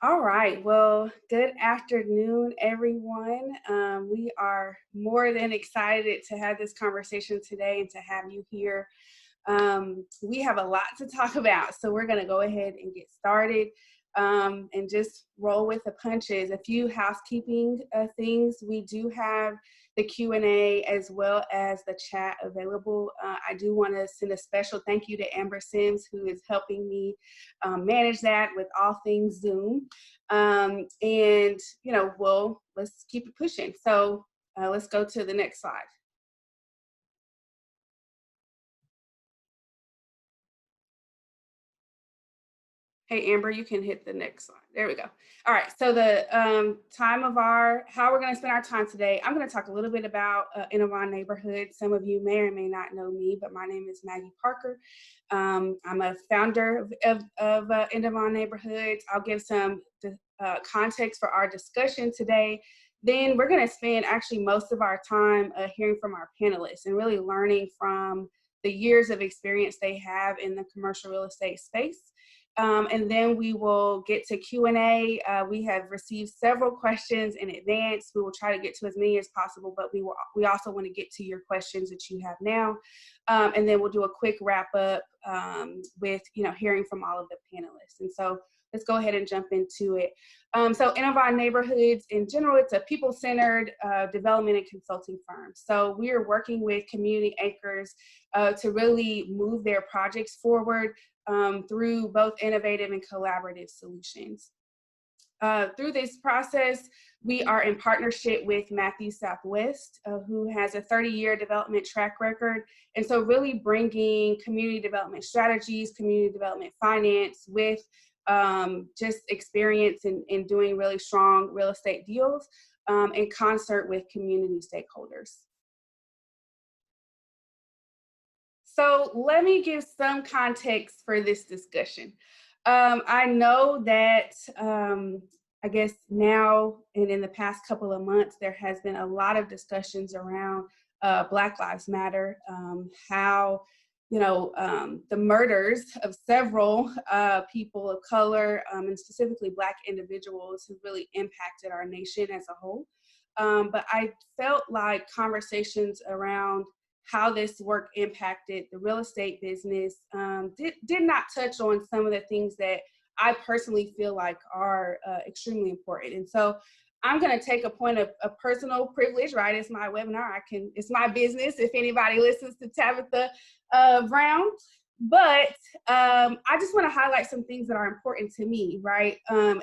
All right, well, good afternoon, everyone. We are more than excited to have this conversation today and to have you here. We have a lot to talk about, so we're going to go ahead and get started and just roll with the punches. A few housekeeping things. We do have the Q&A as well as the chat available. I do want to send a special thank you to Amber Sims, who is helping me manage that with all things Zoom. And, you know, let's keep it pushing. So let's go to the next slide. Hey, Amber, you can hit the next slide. There we go. All right, so the how we're gonna spend our time today, I'm gonna talk a little bit about Innovon neighborhood. Some of you may or may not know me, but my name is Maggie Parker. I'm a founder of Innovon neighborhoods. I'll give some context for our discussion today. Then we're gonna spend actually most of our time hearing from our panelists and really learning from the years of experience they have in the commercial real estate space. And then we will get to Q&A. We have received several questions in advance. We will try to get to as many as possible, but we also want to get to your questions that you have now. And then we'll do a quick wrap up with hearing from all of the panelists. And so let's go ahead and jump into it. So Innovon Neighborhoods in general, it's a people-centered development and consulting firm. So we are working with community anchors to really move their projects forward through both innovative and collaborative solutions. Through this process, we are in partnership with McAfee Southwest, who has a 30-year development track record. And so really bringing community development strategies, community development finance with just experience in doing really strong real estate deals in concert with community stakeholders. So let me give some context for this discussion. I know that I guess now and in the past couple of months, there has been a lot of discussions around Black Lives Matter, how the murders of several people of color and specifically Black individuals have really impacted our nation as a whole. But I felt like conversations around how this work impacted the real estate business did not touch on some of the things that I personally feel like are extremely important. And so I'm going to take a point of personal privilege, right? It's my webinar. It's my business if anybody listens to Tabitha Brown. But I just want to highlight some things that are important to me, right?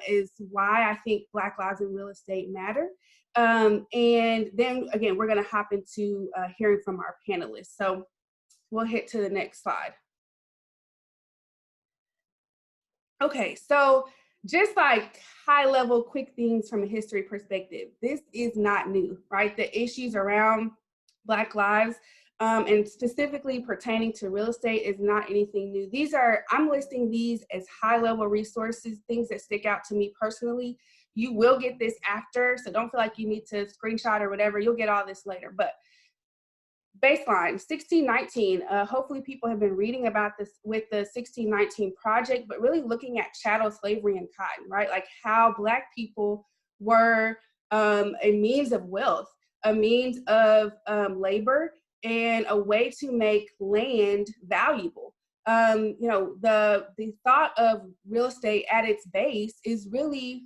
Is why I think Black lives in real estate matter. And then again, we're going to hop into hearing from our panelists. So we'll hit to the next slide. Okay, so just like high level quick things from a history perspective, this is not new, right? The issues around Black lives and specifically pertaining to real estate is not anything new. I'm listing these as high level resources, things that stick out to me personally. You will get this after, so don't feel like you need to screenshot or whatever. You'll get all this later. But baseline, 1619. Hopefully people have been reading about this with the 1619 project, but really looking at chattel slavery and cotton, right? Like how Black people were a means of wealth, a means of labor, and a way to make land valuable. The thought of real estate at its base is really,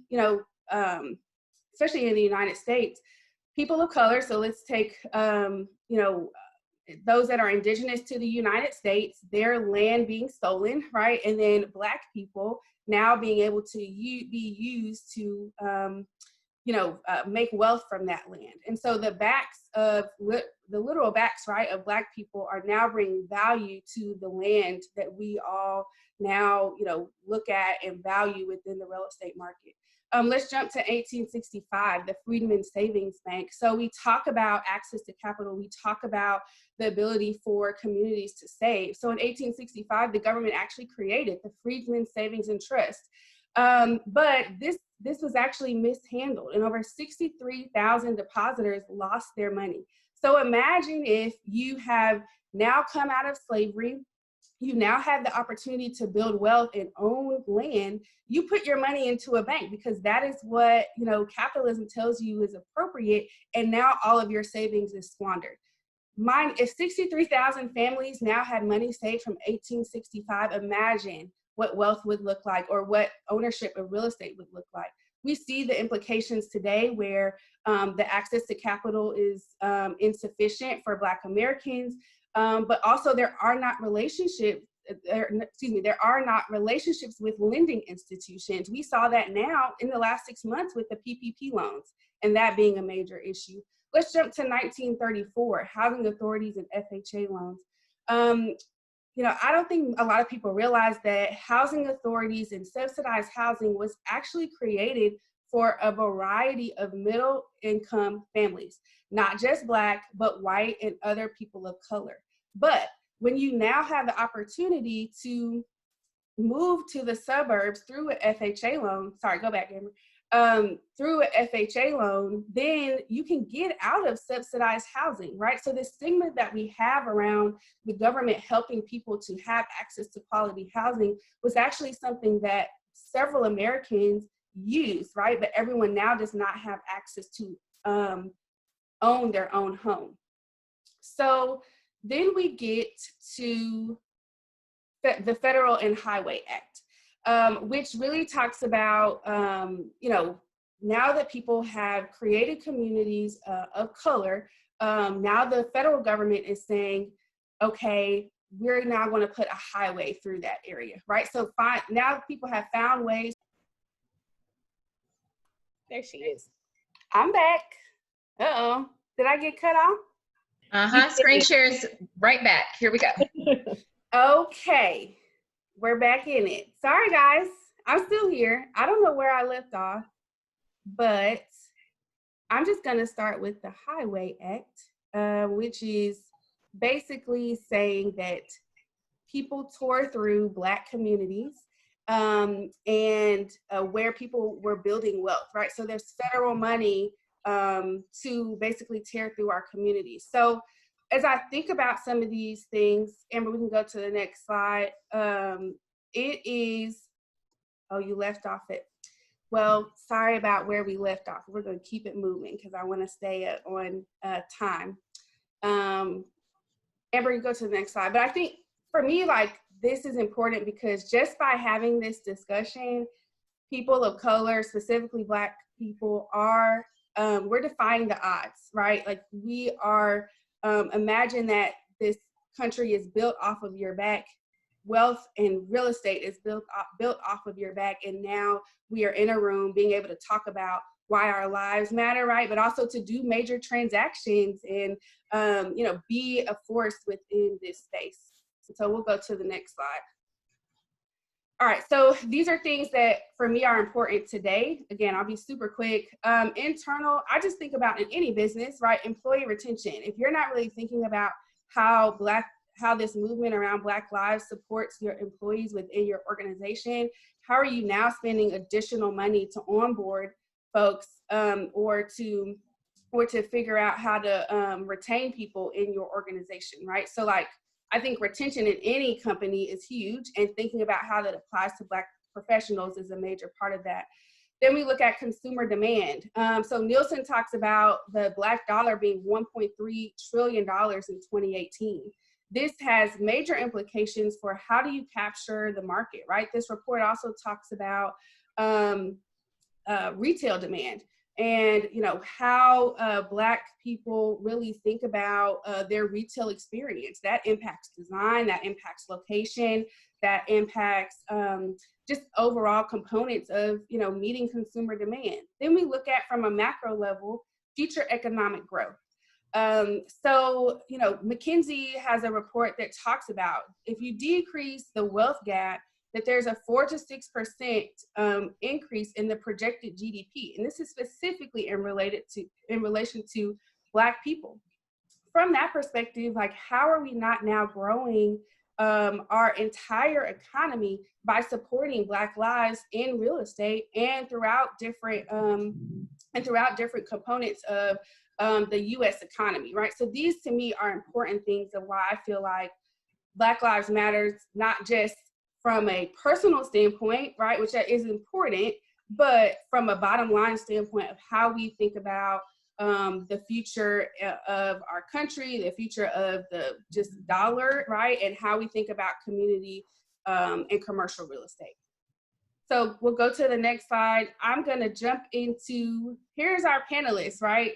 especially in the United States, people of color. So let's take, those that are indigenous to the United States, their land being stolen, right? And then Black people now being able to be used to, make wealth from that land. And so the literal backs, right, of Black people are now bringing value to the land that we all now, look at and value within the real estate market. Let's jump to 1865, the Freedmen Savings Bank. So we talk about access to capital. We talk about the ability for communities to save. So in 1865, the government actually created the Freedmen Savings and Trust. But this was actually mishandled, and over 63,000 depositors lost their money. So imagine if you have now come out of slavery, you now have the opportunity to build wealth and own land. You put your money into a bank because that is what, you know, capitalism tells you is appropriate, and now all of your savings is squandered. Mine, if 63,000 families now had money saved from 1865, imagine what wealth would look like, or what ownership of real estate would look like. We see the implications today where the access to capital is insufficient for Black Americans, but also there are not relationships with lending institutions. We saw that now in the last 6 months with the PPP loans, and that being a major issue. Let's jump to 1934, housing authorities and FHA loans. You know, I don't think a lot of people realize that housing authorities and subsidized housing was actually created for a variety of middle income families, not just Black, but white and other people of color. But when you now have the opportunity to move to the suburbs through an FHA loan, sorry, go back, Amber. Through an FHA loan, then you can get out of subsidized housing, right? So the stigma that we have around the government helping people to have access to quality housing was actually something that several Americans use, right? But everyone now does not have access to own their own home. So then we get to the Federal and Highway Act. Which really talks about, you know, now that people have created communities of color, now the federal government is saying, okay, we're now going to put a highway through that area, right? So now people have found ways. There she is. I'm back. Uh-oh. Did I get cut off? Screen share is right back. Here we go. Okay. We're back in it. Sorry, guys. I'm still here. I don't know where I left off, but I'm just going to start with the Highway Act, which is basically saying that people tore through Black communities and where people were building wealth, right? So there's federal money to basically tear through our communities. So as I think about some of these things, Amber, we can go to the next slide. It is, oh, you left off it. Well, sorry about where we left off. We're going to keep it moving because I want to stay on time. Amber, you go to the next slide. But I think for me, like, this is important because just by having this discussion, people of color, specifically Black people, are, we're defying the odds, right? Like, we are, imagine that this country is built off of your back. Wealth and real estate is built off of your back. And now we are in a room being able to talk about why our lives matter, right? But also to do major transactions and, you know, be a force within this space. So we'll go to the next slide. All right, so these are things that for me are important today. Again, I'll be super quick. Internal, I just think about in any business, right? Employee retention. If you're not really thinking about how this movement around Black lives supports your employees within your organization, how are you now spending additional money to onboard folks or to figure out how to retain people in your organization, right? So like, I think retention in any company is huge, and thinking about how that applies to Black professionals is a major part of that. Then we look at consumer demand. So Nielsen talks about the Black dollar being $1.3 trillion in 2018. This has major implications for how do you capture the market, right? This report also talks about retail demand. And, you know, how Black people really think about their retail experience. That impacts design, that impacts location, that impacts just overall components of, you know, meeting consumer demand. Then we look at, from a macro level, future economic growth. So, you know, McKinsey has a report that talks about if you decrease the wealth gap, that there's a 4 to 6% increase in the projected GDP. And this is specifically in relation to Black people. From that perspective, like, how are we not now growing our entire economy by supporting Black lives in real estate and throughout different components of the US economy, right? So these to me are important things of why I feel like Black Lives Matter, not just from a personal standpoint, right, which is important, but from a bottom line standpoint of how we think about the future of our country, the future of the just dollar, right, and how we think about community and commercial real estate. So we'll go to the next slide. I'm gonna jump into, here's our panelists, right?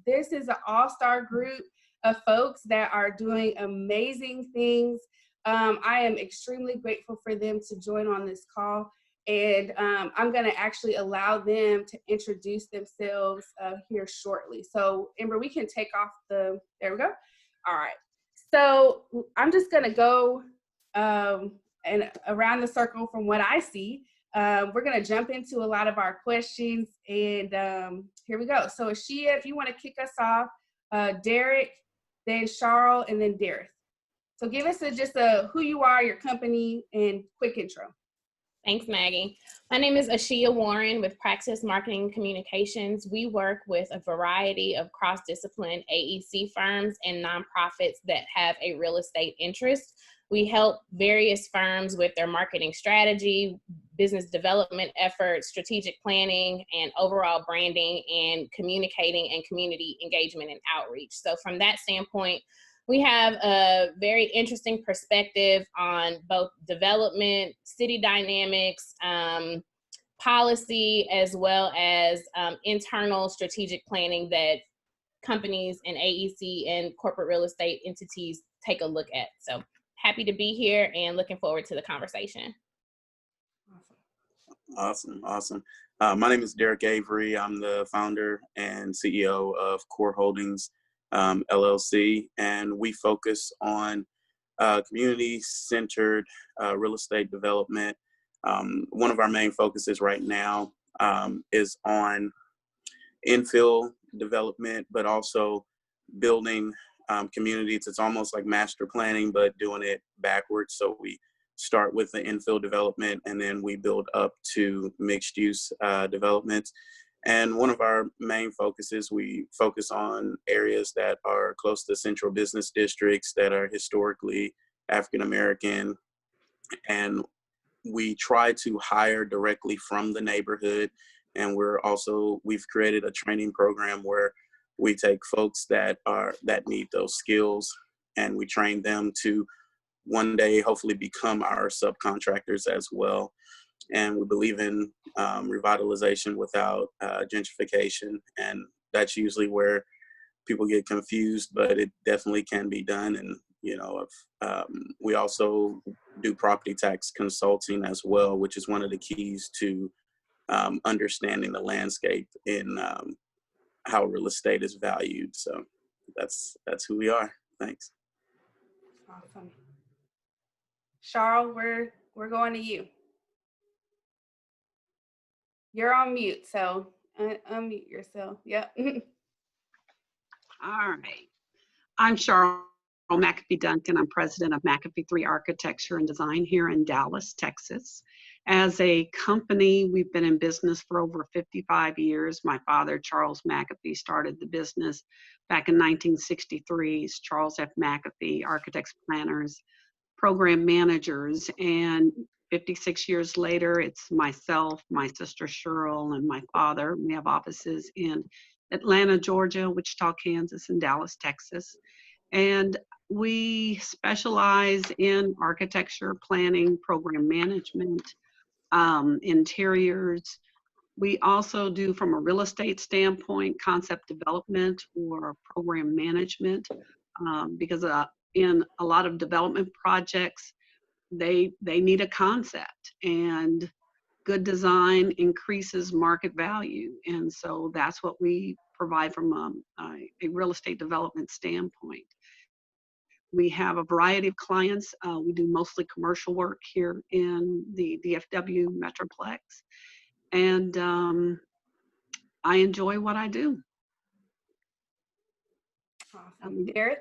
This is an all-star group of folks that are doing amazing things. I am extremely grateful for them to join on this call. And I'm gonna actually allow them to introduce themselves here shortly. So Amber, we can take off the, there we go. All right, so I'm just gonna go and around the circle from what I see. We're gonna jump into a lot of our questions, and here we go. So Asheya, if you wanna kick us off, Derek, then Charyl, and then Derith. So give us just who you are, your company, and quick intro. Thanks, Maggie. My name is Asheya Warren with PRAXIS Marketing Communications. We work with a variety of cross-discipline AEC firms and nonprofits that have a real estate interest. We help various firms with their marketing strategy, business development efforts, strategic planning, and overall branding and communicating and community engagement and outreach. So from that standpoint, we have a very interesting perspective on both development, city dynamics, policy, as well as internal strategic planning that companies and AEC and corporate real estate entities take a look at. So happy to be here and looking forward to the conversation. Awesome. My name is Derith Avery. I'm the founder and CEO of COIR Holdings, LLC, and we focus on community-centered real estate development. One of our main focuses right now is on infill development, but also building communities. It's almost like master planning, but doing it backwards. So we start with the infill development, and then we build up to mixed-use developments. And one of our main focuses, we focus on areas that are close to central business districts that are historically African-American. And we try to hire directly from the neighborhood. And we've created a training program where we take folks that need those skills, and we train them to one day hopefully become our subcontractors as well. And we believe in revitalization without gentrification. And that's usually where people get confused, but it definitely can be done. And, we also do property tax consulting as well, which is one of the keys to understanding the landscape in how real estate is valued. So that's who we are. Thanks. Awesome. Charyl, we're going to you. You're on mute, so unmute yourself. Yep. All right. I'm Charyl McAfee-Duncan. I'm president of McAfee-3 Architecture and Design here in Dallas, Texas. As a company, we've been in business for over 55 years. My father, Charles McAfee, started the business back in 1963. It's Charles F. McAfee, architects, planners, program managers, and 56 years later, it's myself, my sister Charyl, and my father. We have offices in Atlanta, Georgia, Wichita, Kansas, and Dallas, Texas. And we specialize in architecture, planning, program management, interiors. We also do, from a real estate standpoint, concept development or program management, because in a lot of development projects, they need a concept, and good design increases market value. And so that's what we provide from a real estate development standpoint. We have a variety of clients. We do mostly commercial work here in the DFW Metroplex. And I enjoy what I do. Awesome. Derith?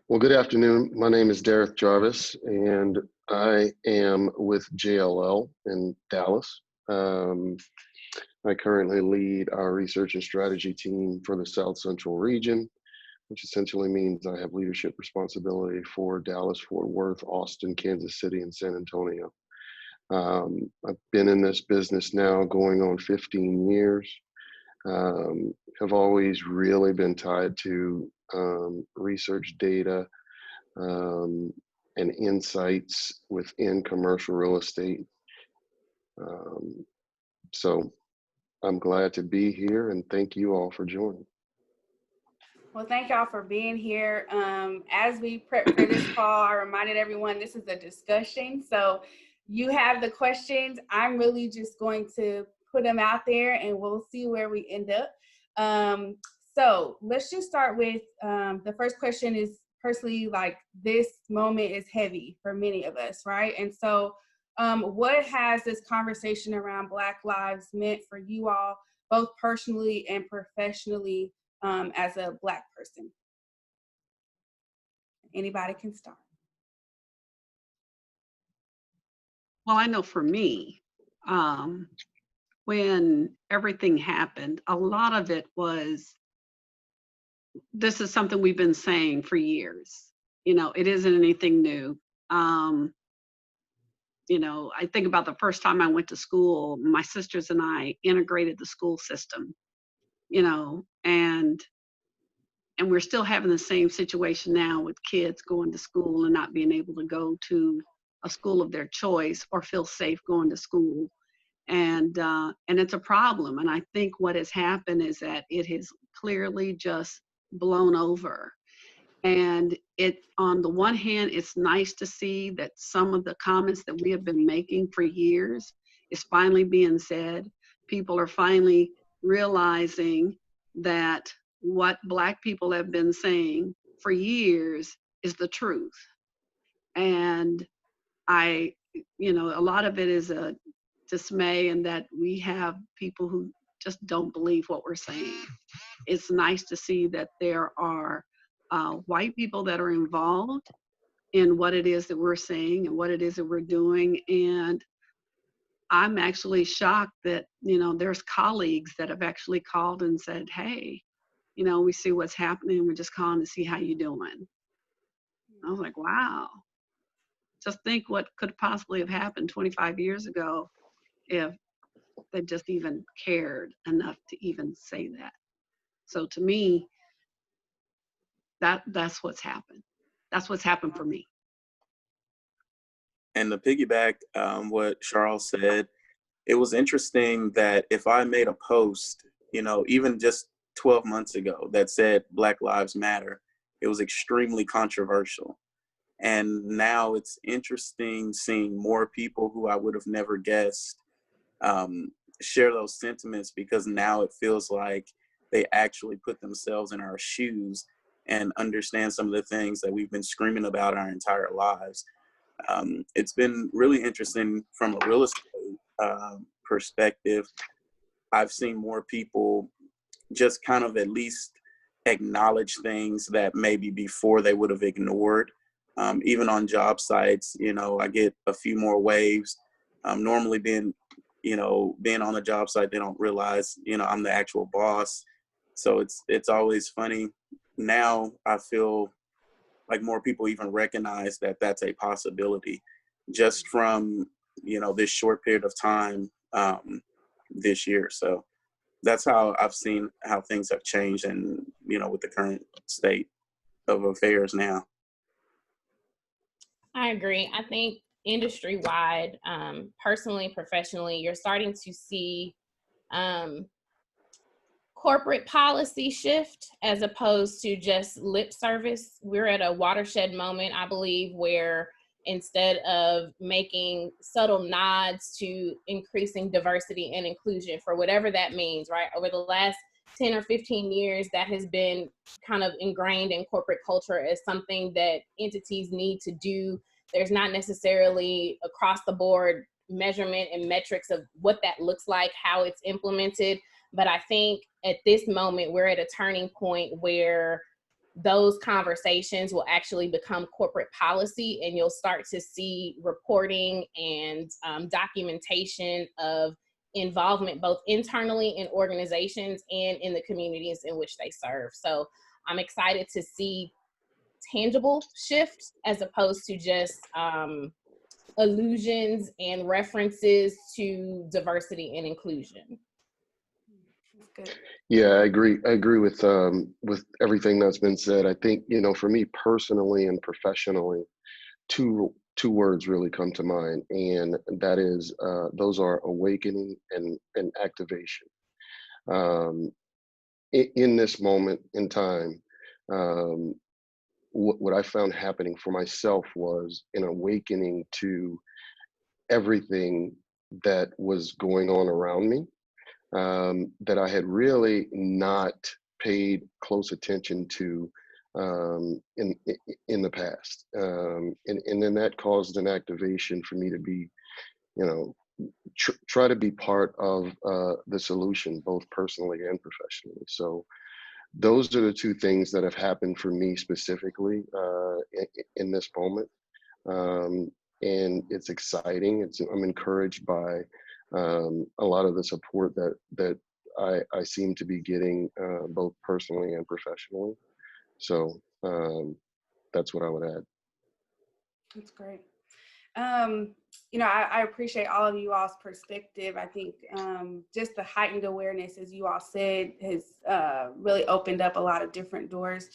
Well, good afternoon. My name is Derith Jarvis, and I am with JLL in Dallas. I currently lead our research and strategy team for the South Central region. which essentially means I have leadership responsibility for Dallas, Fort Worth, Austin, Kansas City, and San Antonio. I've been in this business now going on 15 years. Have always really been tied to research data and insights within commercial real estate. So I'm glad to be here, and thank you all for joining. Well, thank y'all for being here. As we prep for this call, I reminded everyone this is a discussion. So you have the questions. I'm really just going to put them out there and we'll see where we end up. So let's just start with the first question is personally, like, this moment is heavy for many of us, right? And so what has this conversation around Black lives meant for you all, both personally and professionally, as a Black person? Anybody can start. Well, I know for me, when everything happened, a lot of it was, this is something we've been saying for years. You know, it isn't anything new. You know, I think about the first time I went to school, my sisters and I integrated the school system, you know, and we're still having the same situation now with kids going to school and not being able to go to a school of their choice or feel safe going to school. And it's a problem. And I think what has happened is that it has clearly just blown over. And it, on the one hand, it's nice to see that some of the comments that we have been making for years is finally being said. People are finally realizing that what Black people have been saying for years is the truth. And you know, a lot of it is a dismay, and that we have people who just don't believe what we're saying. It's nice to see that there are white people that are involved in what it is that we're saying and what it is that we're doing. And I'm actually shocked that, you know, there's colleagues that have actually called and said, hey, you know, we see what's happening. We're just calling to see how you're doing. I was like, wow. Just think what could possibly have happened 25 years ago if they just even cared enough to even say that. So to me, that's what's happened. That's what's happened for me. And to piggyback what Charyl said, it was interesting that if I made a post, you know, even just 12 months ago that said Black Lives Matter, it was extremely controversial. And now it's interesting seeing more people who I would have never guessed share those sentiments, because now it feels like they actually put themselves in our shoes and understand some of the things that we've been screaming about our entire lives. It's been really interesting from a real estate perspective. I've seen more people just kind of at least acknowledge things that maybe before they would have ignored. Even on job sites, you know, I get a few more waves. Normally being on a job site, they don't realize, you know, I'm the actual boss. So it's always funny. Now I feel like more people even recognize that that's a possibility just from, you know, this short period of time this year. So that's how I've seen how things have changed, and, you know, with the current state of affairs now. I agree. I think industry-wide, personally, professionally, you're starting to see corporate policy shift as opposed to just lip service. We're at a watershed moment, I believe, where instead of making subtle nods to increasing diversity and inclusion, for whatever that means, right? Over the last 10 or 15 years, that has been kind of ingrained in corporate culture as something that entities need to do. There's not necessarily across the board measurement and metrics of what that looks like, how it's implemented. But I think at this moment, we're at a turning point where those conversations will actually become corporate policy, and you'll start to see reporting and documentation of involvement both internally in organizations and in the communities in which they serve. So I'm excited to see tangible shifts as opposed to just allusions and references to diversity and inclusion. That's good. Yeah, I agree. I agree with everything that's been said. I think, you know, for me personally and professionally, two words really come to mind, and that is those are awakening and activation. In this moment in time, what I found happening for myself was an awakening to everything that was going on around me, that I had really not paid close attention to in the past, and then that caused an activation for me to be, you know, try to be part of the solution, both personally and professionally. So those are the two things that have happened for me specifically in this moment. And it's exciting. I'm encouraged by a lot of the support that I seem to be getting both personally and professionally. So that's what I would add. That's great. You know, I appreciate all of you all's perspective. I think just the heightened awareness, as you all said, has really opened up a lot of different doors.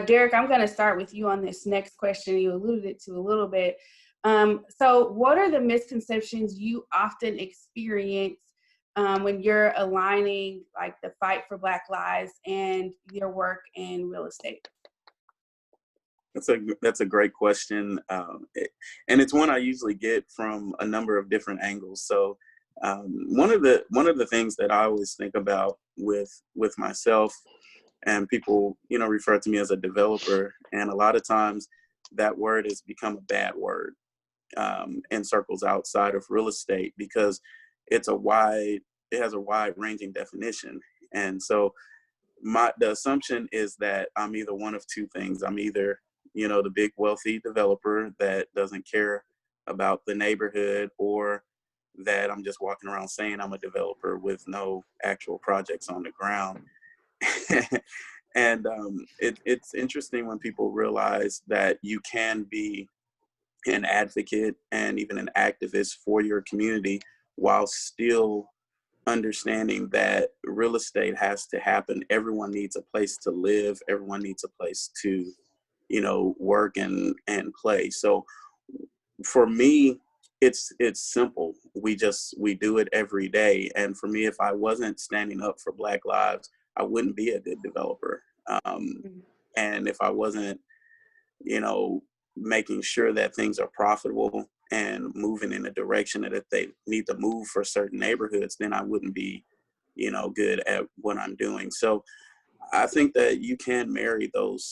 Derek, I'm going to start with you on this next question. You alluded to a little bit. So what are the misconceptions you often experience when you're aligning like the fight for Black lives and your work in real estate? That's a great question, and it's one I usually get from a number of different angles. So one of the things that I always think about with myself, and people, you know, refer to me as a developer, and a lot of times that word has become a bad word in circles outside of real estate because it has a wide ranging definition, and so the assumption is that I'm either one of two things. I'm either, you know, the big wealthy developer that doesn't care about the neighborhood, or that I'm just walking around saying I'm a developer with no actual projects on the ground. And it's interesting when people realize that you can be an advocate and even an activist for your community while still understanding that real estate has to happen. Everyone needs a place to live. Everyone needs a place to, you know, work and play. So for me, it's simple. We do it every day. And for me, if I wasn't standing up for Black lives, I wouldn't be a good developer. And if I wasn't, you know, making sure that things are profitable and moving in a direction that if they need to move for certain neighborhoods, then I wouldn't be, you know, good at what I'm doing. So I think that you can marry those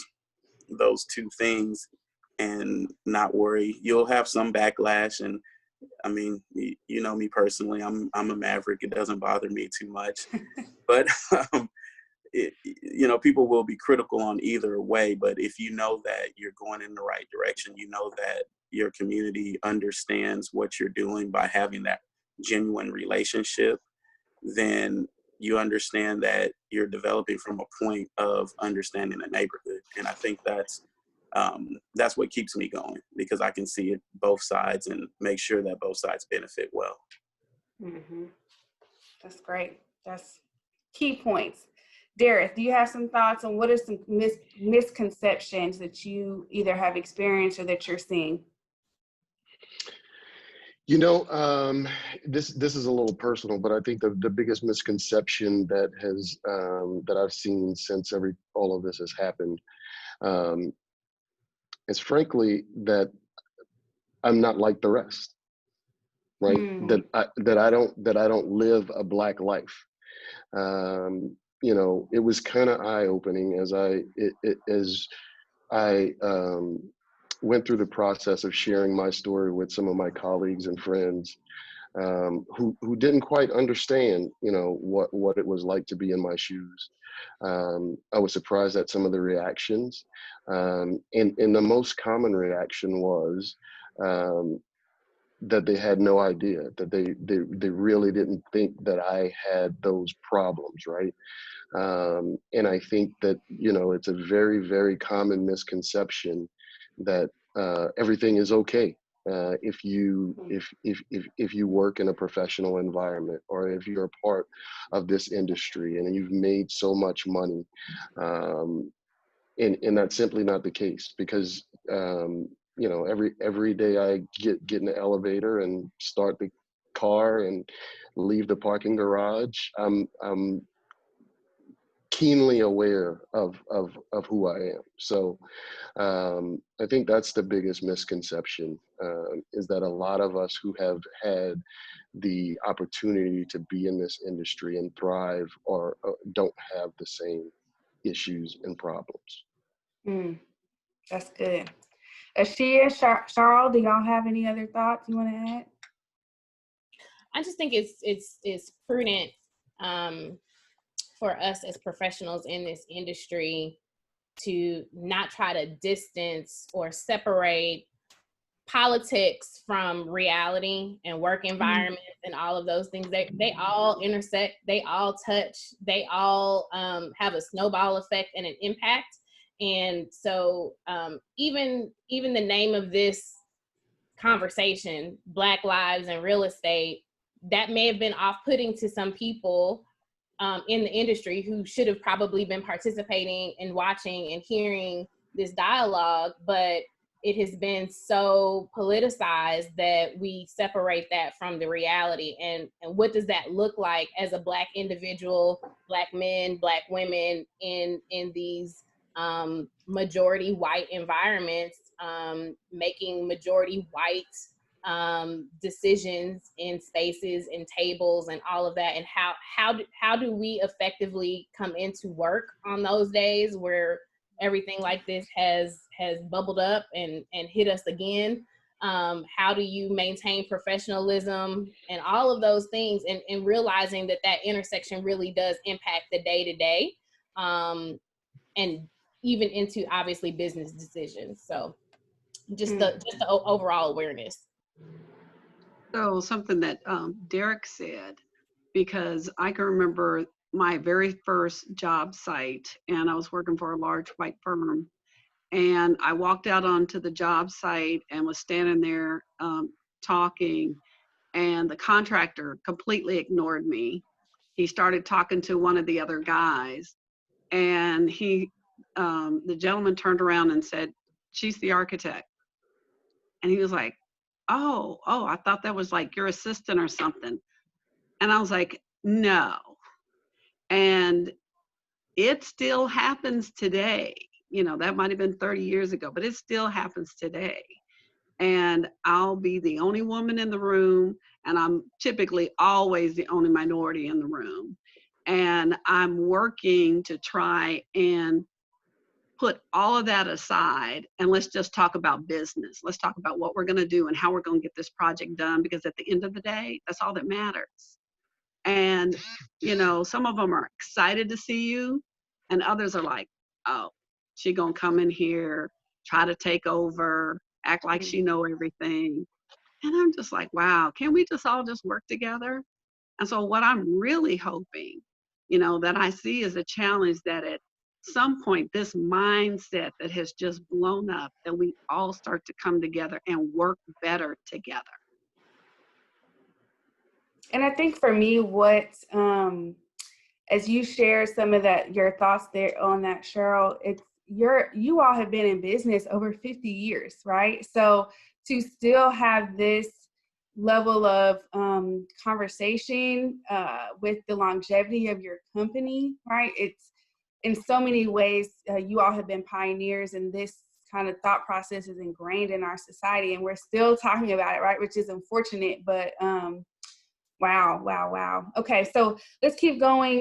two things and not worry. You'll have some backlash, and I mean, you know me personally, I'm a maverick. It doesn't bother me too much, but you know, people will be critical on either way. But if you know that you're going in the right direction, you know that your community understands what you're doing by having that genuine relationship, then you understand that you're developing from a point of understanding the neighborhood. And I think that's what keeps me going, because I can see it both sides and make sure that both sides benefit well. Mm-hmm. That's great. That's key points. Derith, do you have some thoughts on what are some misconceptions that you either have experienced or that you're seeing? You know, this is a little personal, but I think the biggest misconception that has that I've seen since all of this has happened is frankly that I'm not like the rest, right? That I don't live a Black life. You know, it was kind of eye-opening as I went through the process of sharing my story with some of my colleagues and friends who didn't quite understand, you know, what it was like to be in my shoes. I was surprised at some of the reactions, and the most common reaction was that they had no idea, that they really didn't think that I had those problems, right? And I think that, you know, it's a very, very common misconception that everything is okay if you work in a professional environment, or if you're a part of this industry and you've made so much money. And that's simply not the case, because you know, every day I get in the elevator and start the car and leave the parking garage, I'm keenly aware of who I am. So I think that's the biggest misconception, is that a lot of us who have had the opportunity to be in this industry and thrive or don't have the same issues and problems. That's good. Asheya, Charyl, do y'all have any other thoughts you want to add? I just think it's prudent for us as professionals in this industry to not try to distance or separate politics from reality and work environments and all of those things. They all intersect, they all touch, they all have a snowball effect and an impact. And so even the name of this conversation, Black Lives in Real Estate, that may have been off-putting to some people in the industry who should have probably been participating and watching and hearing this dialogue, but it has been so politicized that we separate that from the reality. And what does that look like as a Black individual, Black men, Black women in these majority white environments, making majority white decisions in spaces and tables and all of that, and how do we effectively come into work on those days where everything like this has bubbled up and hit us again? How do you maintain professionalism and all of those things, and realizing that intersection really does impact the day-to-day, and even into obviously business decisions. So just the overall awareness. So something that Derek said, because I can remember my very first job site, and I was working for a large white firm, and I walked out onto the job site and was standing there talking, and the contractor completely ignored me. He started talking to one of the other guys, and the gentleman turned around and said, "She's the architect." And he was like, oh, I thought that was like your assistant or something. And I was like, no. And it still happens today. You know, that might have been 30 years ago, but it still happens today. And I'll be the only woman in the room, and I'm typically always the only minority in the room. And I'm working to try and put all of that aside, and let's just talk about business. Let's talk about what we're going to do and how we're going to get this project done, because at the end of the day, that's all that matters. And, you know, some of them are excited to see you, and others are like, oh, she going to come in here, try to take over, act like she know everything. And I'm just like, wow, can we just all just work together? And so what I'm really hoping, you know, that I see as a challenge, that at some point, this mindset that has just blown up, that we all start to come together and work better together. And I think for me, what, as you share some of that, your thoughts there on that, Charyl, you all have been in business over 50 years, right? So to still have this level of conversation with the longevity of your company, right? It's in so many ways, you all have been pioneers, and this kind of thought process is ingrained in our society, and we're still talking about it, right? Which is unfortunate, but wow. Okay, so let's keep going.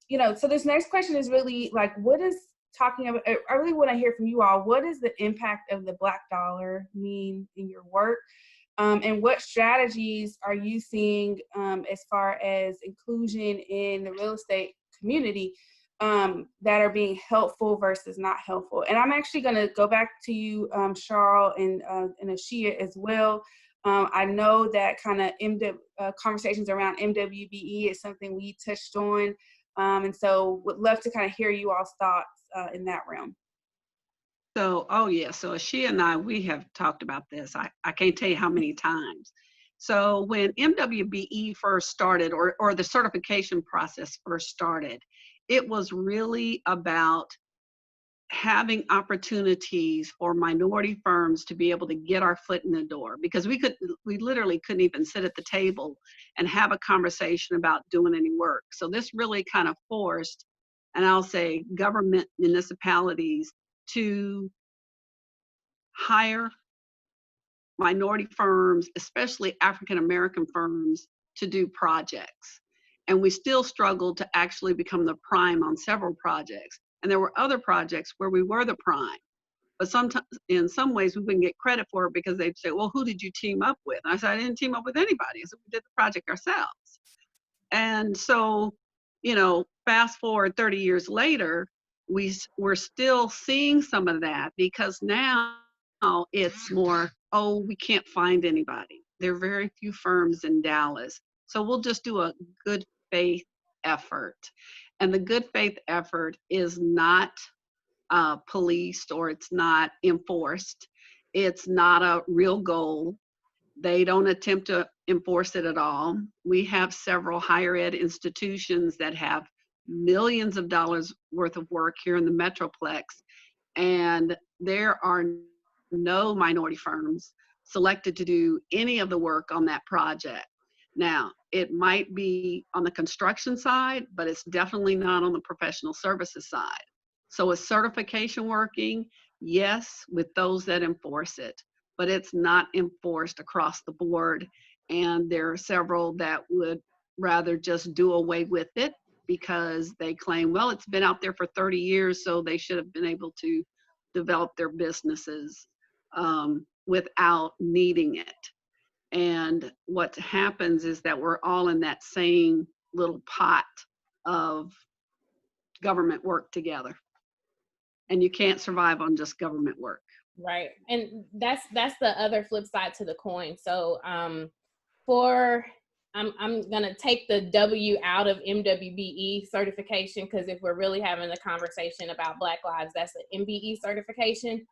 You know, so this next question is really like, what is talking about, I really want to hear from you all, what does the impact of the Black dollar mean in your work? And what strategies are you seeing as far as inclusion in the real estate community that are being helpful versus not helpful? And I'm actually going to go back to you, Charyl and Asheya as well. I know that kind of conversations around MWBE is something we touched on. And so would love to kind of hear you all's thoughts in that realm. So, oh yeah, so Asheya and I, we have talked about this. I can't tell you how many times. So when MWBE first started, or the certification process first started, it was really about having opportunities for minority firms to be able to get our foot in the door, because we literally couldn't even sit at the table and have a conversation about doing any work. So this really kind of forced, and I'll say government municipalities, to hire minority firms, especially African-American firms, to do projects. And we still struggled to actually become the prime on several projects. And there were other projects where we were the prime. But sometimes, in some ways, we wouldn't get credit for it because they'd say, well, who did you team up with? And I said, I didn't team up with anybody. I said, we did the project ourselves. And so, you know, fast forward 30 years later, we're still seeing some of that, because now it's more, oh, we can't find anybody. There are very few firms in Dallas. So we'll just do a good faith effort. And the good faith effort is not policed, or it's not enforced. It's not a real goal. They don't attempt to enforce it at all. We have several higher ed institutions that have millions of dollars worth of work here in the Metroplex, and there are no minority firms selected to do any of the work on that project. Now, it might be on the construction side, but it's definitely not on the professional services side. So is certification working? Yes, with those that enforce it, but it's not enforced across the board. And there are several that would rather just do away with it because they claim, well, it's been out there for 30 years, so they should have been able to develop their businesses without needing it. And what happens is that we're all in that same little pot of government work together. And you can't survive on just government work. Right. And that's the other flip side to the coin. So I'm gonna take the W out of MWBE certification, because if we're really having a conversation about Black lives, that's the MBE certification,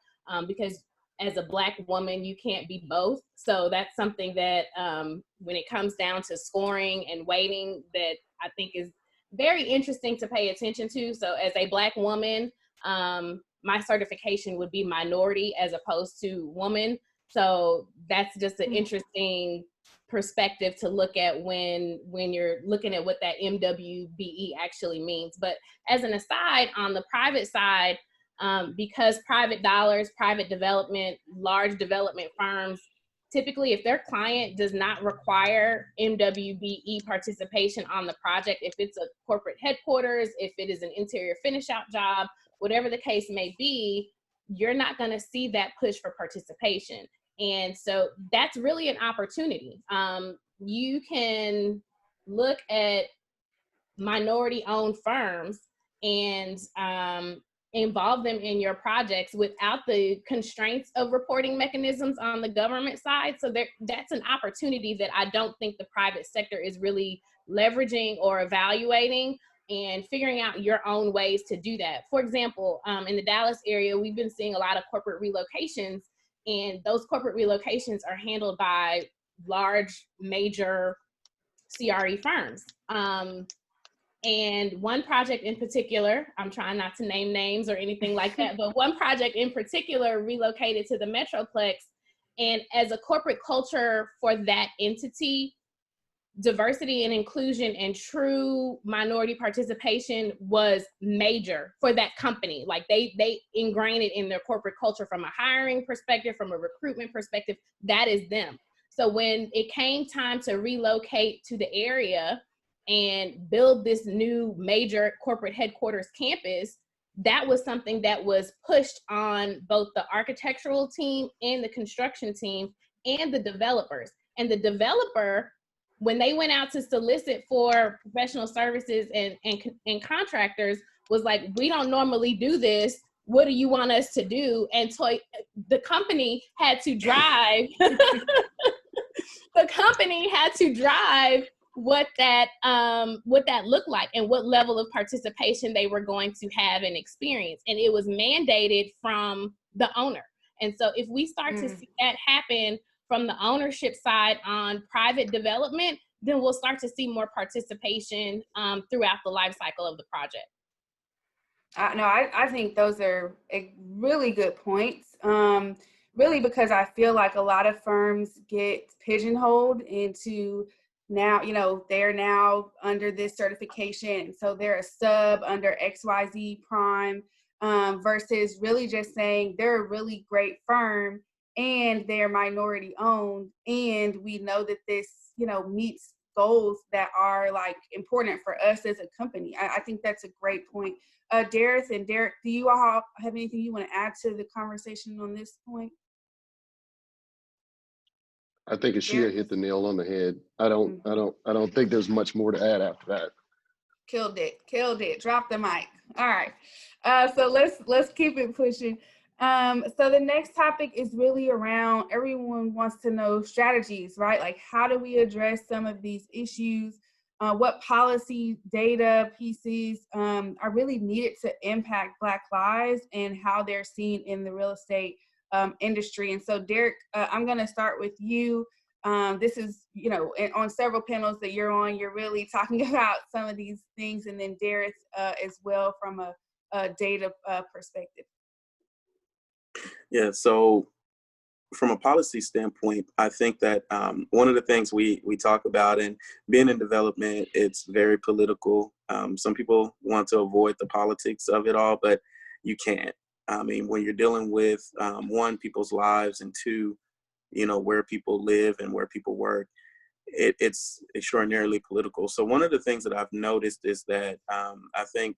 because as a Black woman, you can't be both. So that's something that when it comes down to scoring and weighting, that I think is very interesting to pay attention to. So as a Black woman, my certification would be minority as opposed to woman. So that's just an interesting perspective to look at when you're looking at what that MWBE actually means. But as an aside, on the private side, because private dollars, private development, large development firms, typically if their client does not require MWBE participation on the project, if it's a corporate headquarters, if it is an interior finish out job, whatever the case may be, you're not going to see that push for participation. And so that's really an opportunity. You can look at minority owned firms and involve them in your projects without the constraints of reporting mechanisms on the government side. So that's an opportunity that I don't think the private sector is really leveraging or evaluating, and figuring out your own ways to do that. For example, in the Dallas area, we've been seeing a lot of corporate relocations, and those corporate relocations are handled by large, major CRE firms. And one project in particular, I'm trying not to name names or anything like that, but one project in particular relocated to the Metroplex. And as a corporate culture for that entity, diversity and inclusion and true minority participation was major for that company. Like they ingrained it in their corporate culture from a hiring perspective, from a recruitment perspective. That is them. So when it came time to relocate to the area and build this new major corporate headquarters campus, that was something that was pushed on both the architectural team and the construction team and the developers. And the developer, when they went out to solicit for professional services and contractors, was like, we don't normally do this. What do you want us to do? And the company had to drive the company had to drive what that looked like and what level of participation they were going to have and experience. And it was mandated from the owner. And so if we start to see that happen from the ownership side on private development, then we'll start to see more participation throughout the life cycle of the project. No, I think those are really good points. Really, because I feel like a lot of firms get pigeonholed into now, you know, they're now under this certification. So they're a sub under XYZ Prime versus really just saying they're a really great firm and they're minority owned. And we know that this, you know, meets goals that are like important for us as a company. I think that's a great point. Derith and Derek, do you all have anything you want to add to the conversation on this point? I think Asheya hit the nail on the head. I don't think there's much more to add after that. Killed it. Drop the mic. All right. So let's keep it pushing. So the next topic is really around, everyone wants to know strategies, right? Like, how do we address some of these issues? What policy data pieces are really needed to impact Black lives and how they're seen in the real estate industry? And so Derek, I'm gonna start with you. This is, you know, on several panels that you're on, you're really talking about some of these things, and then Derith as well from a data perspective. Yeah, so from a policy standpoint, I think that one of the things we talk about, and being in development, it's very political. Some people want to avoid the politics of it all, but you can't. I mean, when you're dealing with one, people's lives, and two, you know, where people live and where people work, it's extraordinarily political. So one of the things that I've noticed is that I think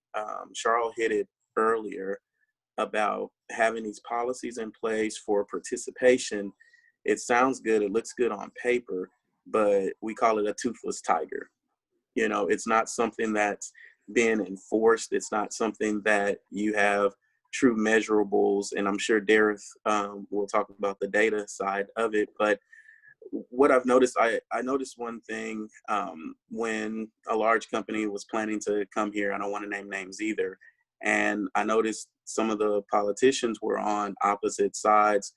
Charyl hit it earlier about having these policies in place for participation. It sounds good, it looks good on paper, but we call it a toothless tiger. You know, it's not something that's being enforced. It's not something that you have true measurables. And I'm sure Derith will talk about the data side of it. But what I've noticed, I noticed one thing when a large company was planning to come here. I don't want to name names either. And I noticed some of the politicians were on opposite sides.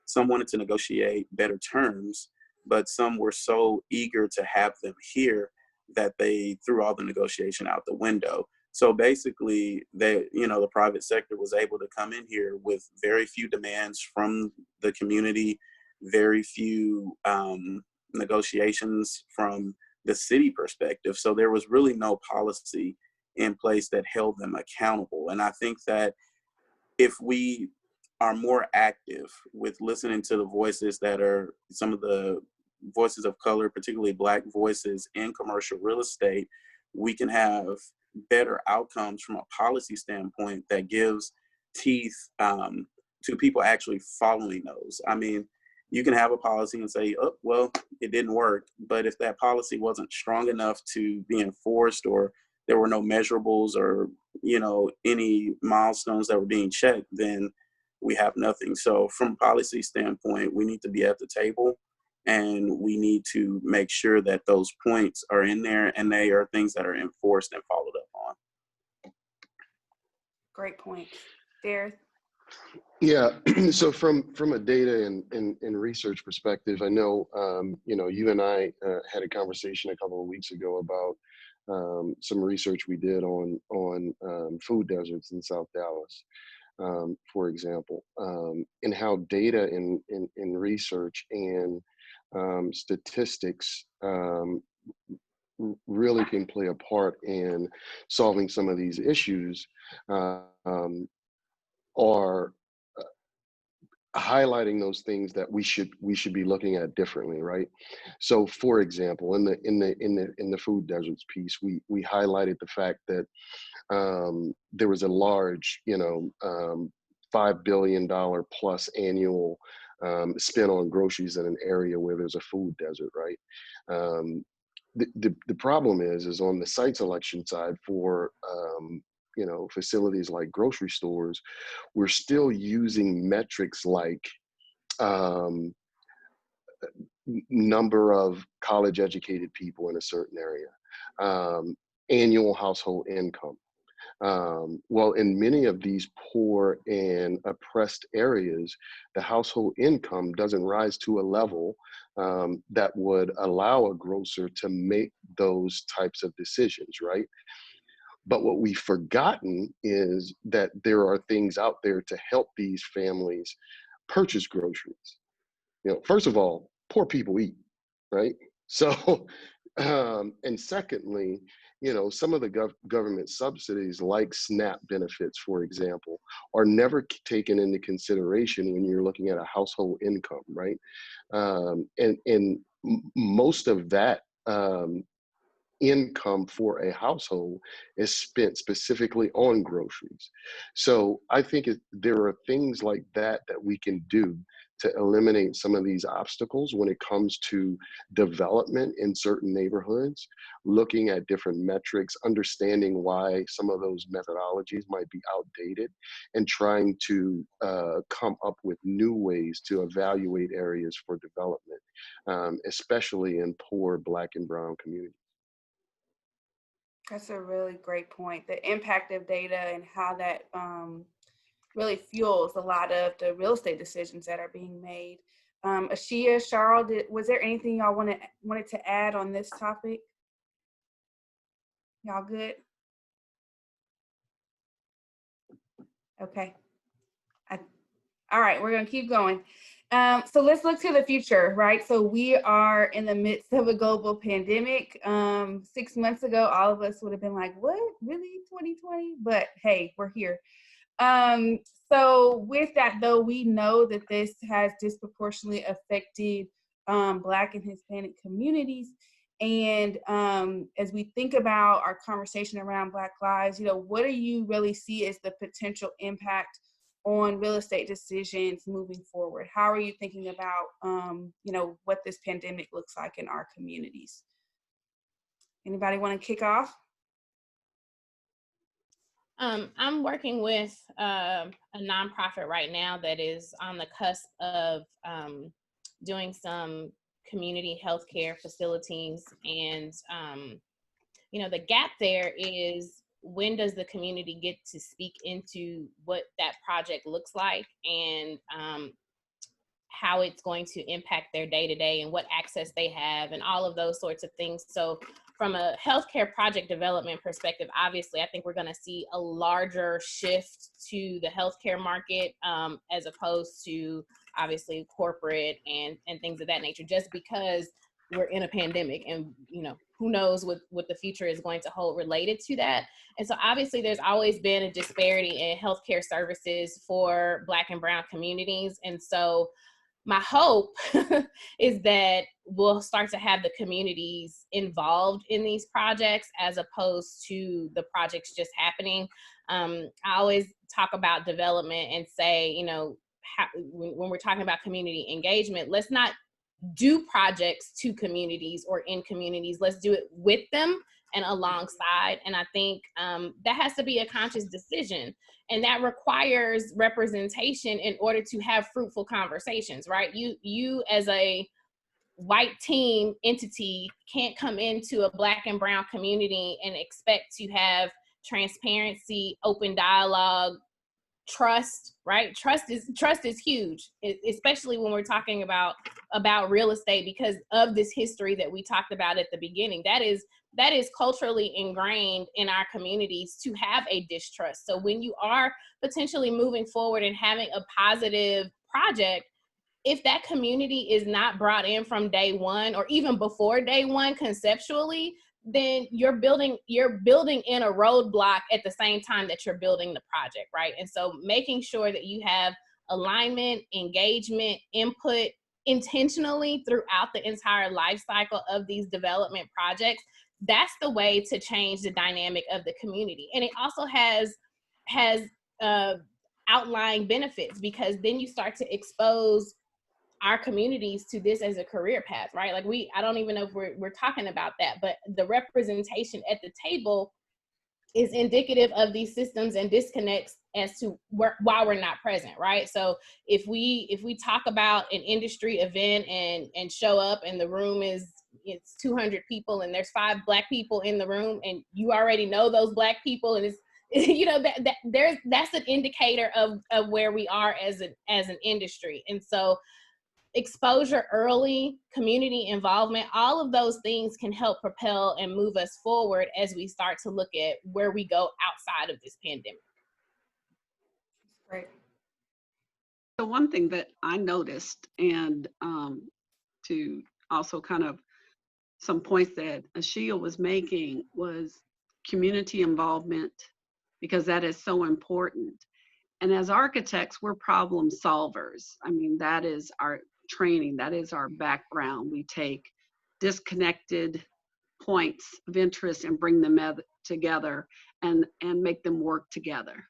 Some wanted to negotiate better terms, but some were so eager to have them here that they threw all the negotiation out the window. So basically, the private sector was able to come in here with very few demands from the community, very few negotiations from the city perspective. So there was really no policy in place that held them accountable. And I think that if we are more active with listening to the voices that are some of the voices of color, particularly Black voices in commercial real estate, we can have better outcomes from a policy standpoint that gives teeth to people actually following those. I mean, you can have a policy and say, oh, well, it didn't work. But if that policy wasn't strong enough to be enforced, or there were no measurables or, you know, any milestones that were being checked, then we have nothing. So from a policy standpoint, we need to be at the table, and we need to make sure that those points are in there and they are things that are enforced and followed up on. Great point. Derith? Yeah, so from a data and research perspective, I know, you and I had a conversation a couple of weeks ago about some research we did on food deserts in South Dallas, for example, and how data in research and statistics really can play a part in solving some of these issues, are highlighting those things that we should be looking at differently, right? So, for example, in the food deserts piece, we highlighted the fact that there was a large, $5 billion plus annual spent on groceries in an area where there's a food desert, right? The problem is on the site selection side for facilities like grocery stores, we're still using metrics like number of college educated people in a certain area, annual household income. Well, in many of these poor and oppressed areas, the household income doesn't rise to a level that would allow a grocer to make those types of decisions, right? But what we've forgotten is that there are things out there to help these families purchase groceries. First of all, poor people eat, right? So, and secondly, some of the government subsidies like SNAP benefits, for example, are never taken into consideration when you're looking at a household income, right? And most of that income for a household is spent specifically on groceries. So I think there are things like that we can do to eliminate some of these obstacles when it comes to development in certain neighborhoods, looking at different metrics, understanding why some of those methodologies might be outdated, and trying to come up with new ways to evaluate areas for development, especially in poor Black and brown communities. That's a really great point. The impact of data and how that really fuels a lot of the real estate decisions that are being made. Asheya, Charyl, was there anything y'all wanted to add on this topic? Y'all good? Okay. All right, we're gonna keep going. So let's look to the future, right? So we are in the midst of a global pandemic. 6 months ago, all of us would have been like, what, really, 2020? But hey, we're here. So with that though, we know that this has disproportionately affected Black and Hispanic communities. And as we think about our conversation around Black lives, what do you really see as the potential impact on real estate decisions moving forward? How are you thinking about, what this pandemic looks like in our communities? Anybody want to kick off? I'm working with a nonprofit right now that is on the cusp of doing some community healthcare facilities. And, the gap there is, when does the community get to speak into what that project looks like and how it's going to impact their day-to-day and what access they have and all of those sorts of things. So from a healthcare project development perspective, obviously, I think we're going to see a larger shift to the healthcare market as opposed to obviously corporate and things of that nature, just because we're in a pandemic and, who knows what the future is going to hold related to that. And so obviously there's always been a disparity in healthcare services for Black and brown communities. And so my hope is that we'll start to have the communities involved in these projects as opposed to the projects just happening. I always talk about development and say, when we're talking about community engagement, let's not do projects to communities or in communities. Let's do it with them and alongside. And I think that has to be a conscious decision. And that requires representation in order to have fruitful conversations, right? You as a white team entity can't come into a Black and brown community and expect to have transparency, open dialogue, trust, right? Trust is huge, especially when we're talking about real estate, because of this history that we talked about at the beginning. That is culturally ingrained in our communities to have a distrust. So when you are potentially moving forward and having a positive project, if that community is not brought in from day one or even before day one conceptually, then you're building in a roadblock at the same time that you're building the project, right? And so making sure that you have alignment, engagement, input intentionally throughout the entire life cycle of these development projects, that's the way to change the dynamic of the community. And it also has outlying benefits, because then you start to expose our communities to this as a career path, right? Like I don't even know if we're talking about that, but the representation at the table is indicative of these systems and disconnects as to why we're not present, right? So if we talk about an industry event and show up and the room it's 200 people and there's 5 Black people in the room, and you already know those Black people, and it's that's an indicator of where we are as an industry. And so exposure early, community involvement, all of those things can help propel and move us forward as we start to look at where we go outside of this pandemic. Great. So one thing that I noticed, and to also kind of some points that Asheya was making, was community involvement, because that is so important. And as architects, we're problem solvers. I mean, that is our training, that is our background. We take disconnected points of interest and bring them together and make them work together.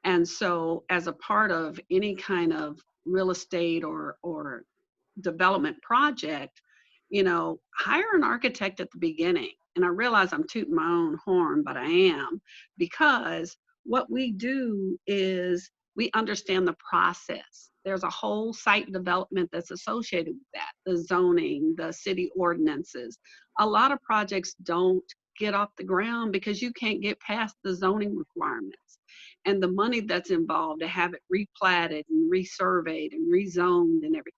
And so as a part of any kind of real estate or development project, hire an architect at the beginning. And I realize I'm tooting my own horn, but I am, because what we do is we understand the process. There's a whole site development that's associated with that, the zoning, the city ordinances. A lot of projects don't get off the ground because you can't get past the zoning requirements and the money that's involved to have it replatted and resurveyed and rezoned and everything.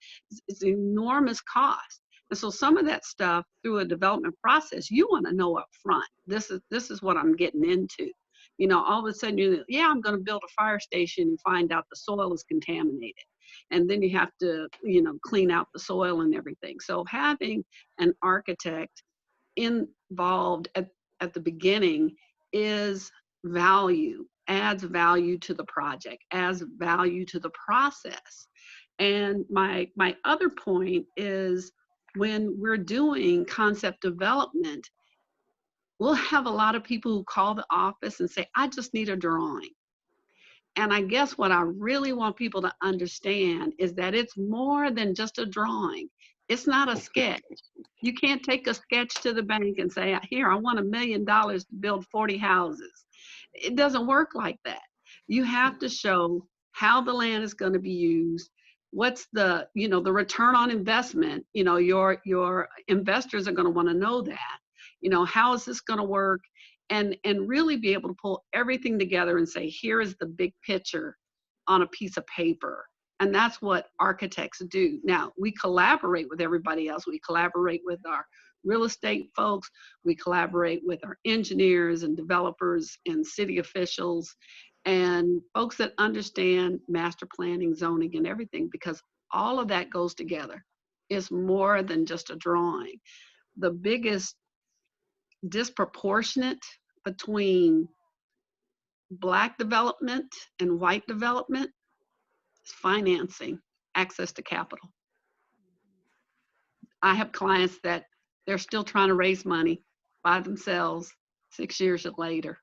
It's an enormous cost. And so some of that stuff through a development process, you want to know up front, this is what I'm getting into. All of a sudden I'm going to build a fire station and find out the soil is contaminated. And then you have to, clean out the soil and everything. So having an architect involved at the beginning is value, adds value to the project, adds value to the process. And my other point is, when we're doing concept development, we'll have a lot of people who call the office and say, I just need a drawing. And I guess what I really want people to understand is that it's more than just a drawing. It's not a sketch. You can't take a sketch to the bank and say, here, I want $1 million to build 40 houses. It doesn't work like that. You have to show how the land is going to be used. What's the return on investment? Your investors are going to want to know that. How is this going to work? And really be able to pull everything together and say, here is the big picture on a piece of paper. And that's what architects do. Now, we collaborate with everybody else. We collaborate with our real estate folks. We collaborate with our engineers and developers and city officials and folks that understand master planning, zoning, and everything, because all of that goes together. It's more than just a drawing. The biggest disproportionate between Black development and white development is financing, access to capital. I have clients that they're still trying to raise money by themselves 6 years later.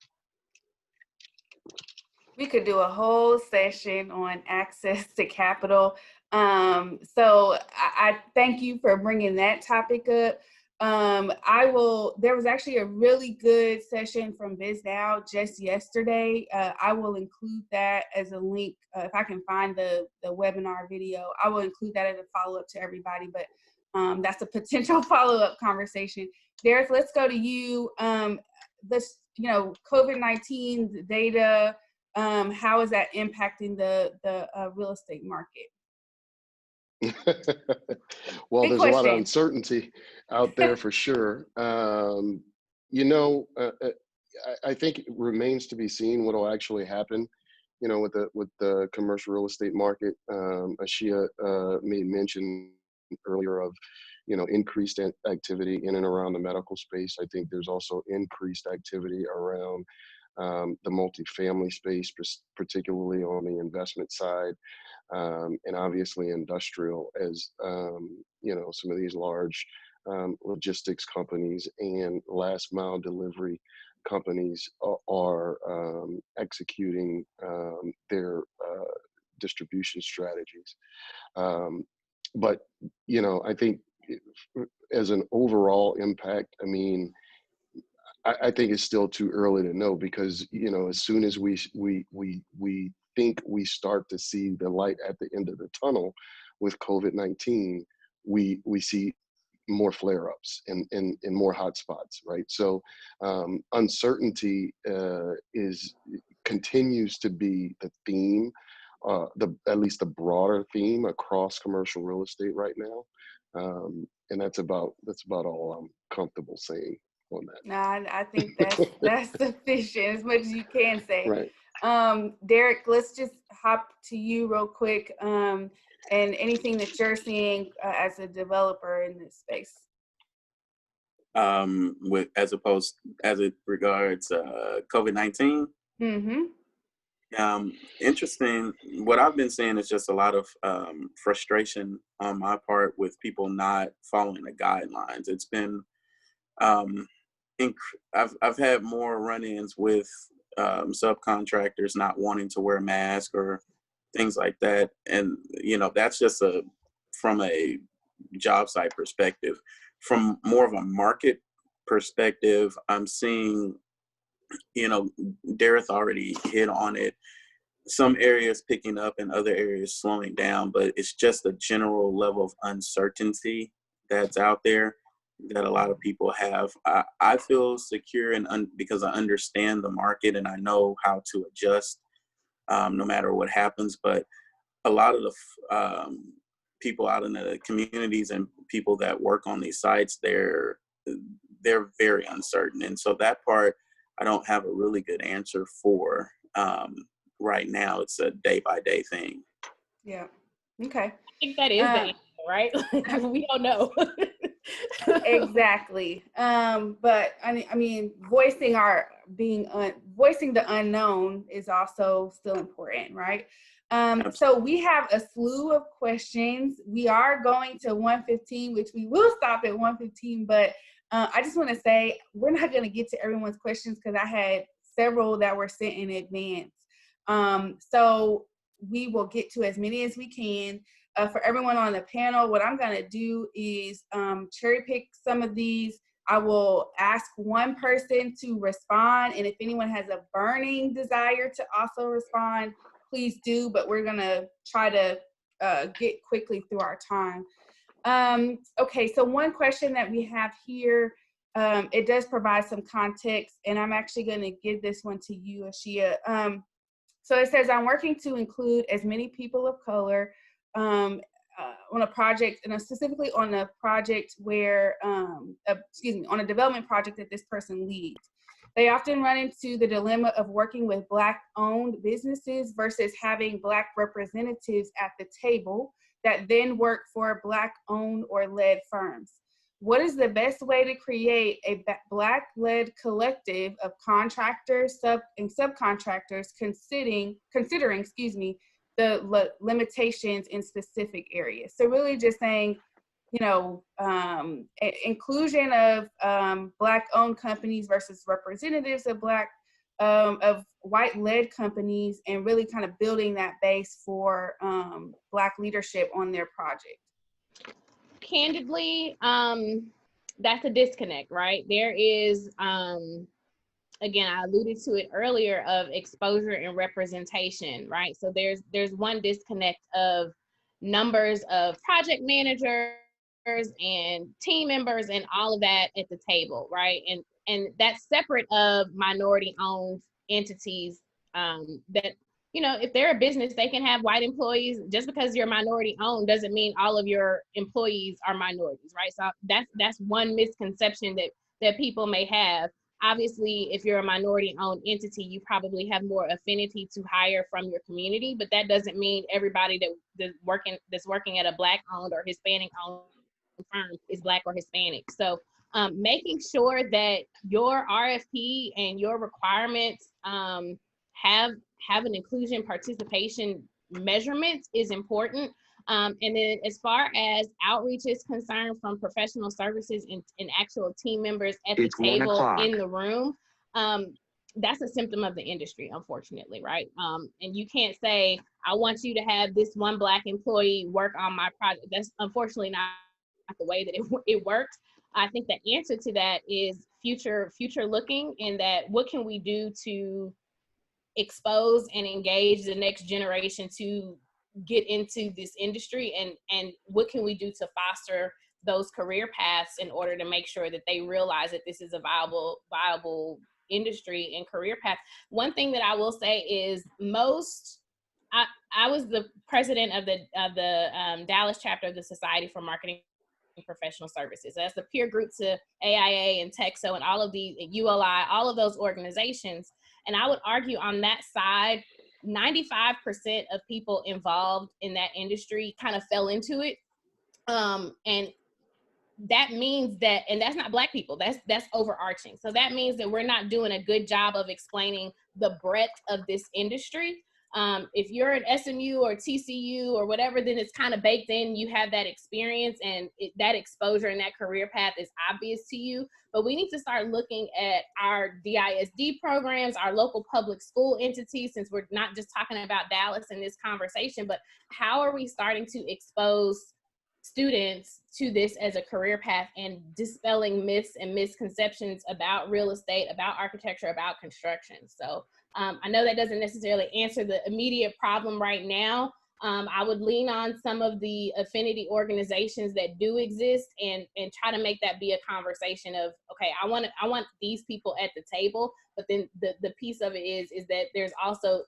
We could do a whole session on access to capital. So I thank you for bringing that topic up. There was actually a really good session from BizNow just yesterday. I will include that as a link. If I can find the webinar video, I will include that as a follow-up to everybody, but that's a potential follow-up conversation. Derith, let's go to you. COVID-19, the data, how is that impacting the real estate market? Well, Big there's question. a lot of uncertainty out there for sure. I think it remains to be seen what will actually happen, with the commercial real estate market. Asheya made mention earlier of, increased activity in and around the medical space. I think there's also increased activity around the multifamily space, particularly on the investment side. And obviously industrial, as some of these large logistics companies and last mile delivery companies are executing their distribution strategies. But I think as an overall impact, I think it's still too early to know, because, you know, as soon as we think we start to see the light at the end of the tunnel with COVID-19, we see more flare-ups and more hotspots, right? So uncertainty continues to be the theme, at least the broader theme across commercial real estate right now, and that's about all I'm comfortable saying on that. No, I think that's sufficient, as much as you can say. Right. Derith, let's just hop to you real quick, and anything that you're seeing as a developer in this space. As it regards COVID-19. Mm-hmm. Interesting. What I've been seeing is just a lot of frustration on my part with people not following the guidelines. It's been I've had more run-ins with subcontractors not wanting to wear a mask or things like that, and you know, that's just from a job site perspective. From more of a market perspective, I'm seeing, you know, Derith already hit on it, some areas picking up and other areas slowing down, but it's just a general level of uncertainty that's out there that a lot of people have. I feel secure because I understand the market and I know how to adjust no matter what happens. But a lot of the people out in the communities and people that work on these sites, they're very uncertain. And so that part, I don't have a really good answer for right now. It's a day-by-day thing. Yeah. Okay. I think that is the answer, right? We don't know. Exactly. But I mean, voicing the unknown is also still important, right? So we have a slew of questions. We are going to 1:15, which we will stop at 1:15, but I just want to say we're not going to get to everyone's questions because I had several that were sent in advance. So we will get to as many as we can. For everyone on the panel, what I'm going to do is cherry pick some of these. I will ask one person to respond, and if anyone has a burning desire to also respond, please do, but we're going to try to get quickly through our time. Okay, so one question that we have here, it does provide some context, and I'm actually going to give this one to you, Asheya. So it says, I'm working to include as many people of color on a project, and specifically on a project where, on a development project that this person leads. They often run into the dilemma of working with Black-owned businesses versus having Black representatives at the table that then work for Black-owned or led firms. What is the best way to create a Black-led collective of contractors and subcontractors considering the limitations in specific areas? So really just saying, you know, inclusion of Black-owned companies versus representatives of of white-led companies, and really kind of building that base for Black leadership on their project. Candidly, that's a disconnect, right? There is, again, I alluded to it earlier, of exposure and representation, right? So there's one disconnect of numbers of project managers and team members and all of that at the table, right? And that's separate of minority-owned entities that, you know, if they're a business, they can have white employees. Just because you're minority-owned doesn't mean all of your employees are minorities, right? So that's one misconception that people may have. Obviously, if you're a minority-owned entity, you probably have more affinity to hire from your community, but that doesn't mean everybody that's working at a Black-owned or Hispanic-owned firm is Black or Hispanic. So making sure that your RFP and your requirements have an inclusion participation measurement is important. And then as far as outreach is concerned from professional services and actual team members at the table in the room, that's a symptom of the industry, unfortunately, right? And you can't say, I want you to have this one Black employee work on my project. That's unfortunately not the way that it works. I think the answer to that is future looking, and that what can we do to expose and engage the next generation to get into this industry, and what can we do to foster those career paths in order to make sure that they realize that this is a viable industry and career path. One thing that I will say is I was the president of the Dallas chapter of the Society for Marketing and Professional Services. That's the peer group to AIA and TEXO and all of these, ULI, all of those organizations. And I would argue on that side, 95% of people involved in that industry kind of fell into it. And that means that, and that's not Black people, that's overarching. So that means that we're not doing a good job of explaining the breadth of this industry. If you're an SMU or TCU or whatever, then it's kind of baked in. You have that experience, and that exposure and that career path is obvious to you. But we need to start looking at our DISD programs, our local public school entities, since we're not just talking about Dallas in this conversation, but how are we starting to expose students to this as a career path and dispelling myths and misconceptions about real estate, about architecture, about construction. So I know that doesn't necessarily answer the immediate problem right now. I would lean on some of the affinity organizations that do exist and try to make that be a conversation of, okay, I want these people at the table, but then the piece of it is that there's also,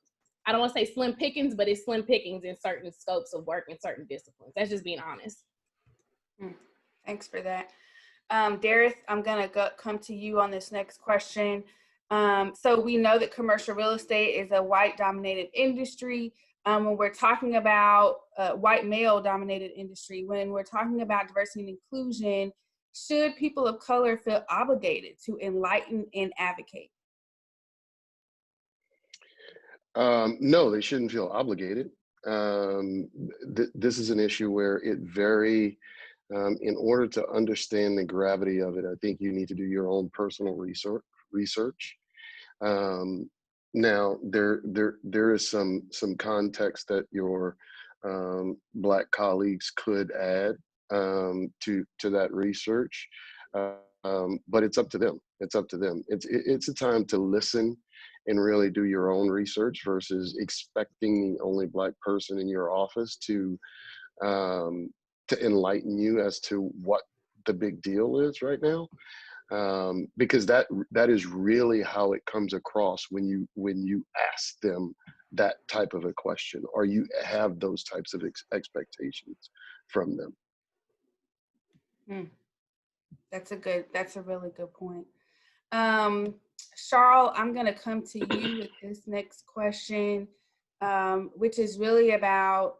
I don't want to say slim pickings, but it's slim pickings in certain scopes of work in certain disciplines. That's just being honest. Thanks for that. Derith, I'm going to come to you on this next question. So we know that commercial real estate is a white dominated industry. When we're talking about white male dominated industry, when we're talking about diversity and inclusion, should people of color feel obligated to enlighten and advocate? No, they shouldn't feel obligated. This is an issue where it in order to understand the gravity of it, I think you need to do your own personal research. Now, there is some context that your Black colleagues could add to that research, but it's up to them. It's up to them. It's a time to listen and really do your own research versus expecting the only Black person in your office to enlighten you as to what the big deal is right now. Because that is really how it comes across when you ask them that type of a question, or you have those types of expectations from them. That's a really good point. Charyl, I'm going to come to you with this next question, which is really about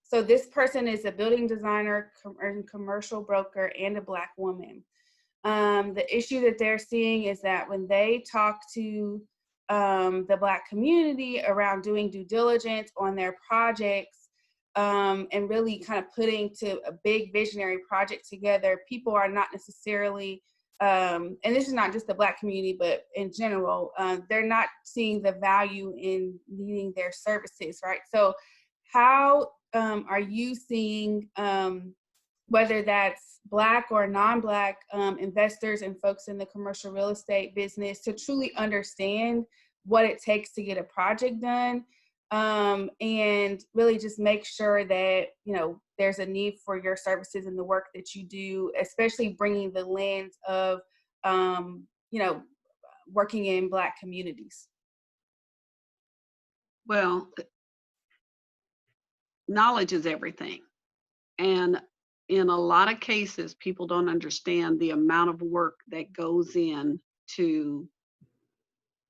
so this person is a building designer, commercial broker, and a Black woman. The issue that they're seeing is that when they talk to the Black community around doing due diligence on their projects and really kind of putting to a big visionary project together, people are not necessarily, and this is not just the Black community, but in general, they're not seeing the value in needing their services, right? So how are you seeing, whether that's Black or non-Black investors and folks in the commercial real estate business, to truly understand what it takes to get a project done, and really just make sure that, there's a need for your services and the work that you do, especially bringing the lens of, working in Black communities? Well, knowledge is everything. And in a lot of cases, people don't understand the amount of work that goes in to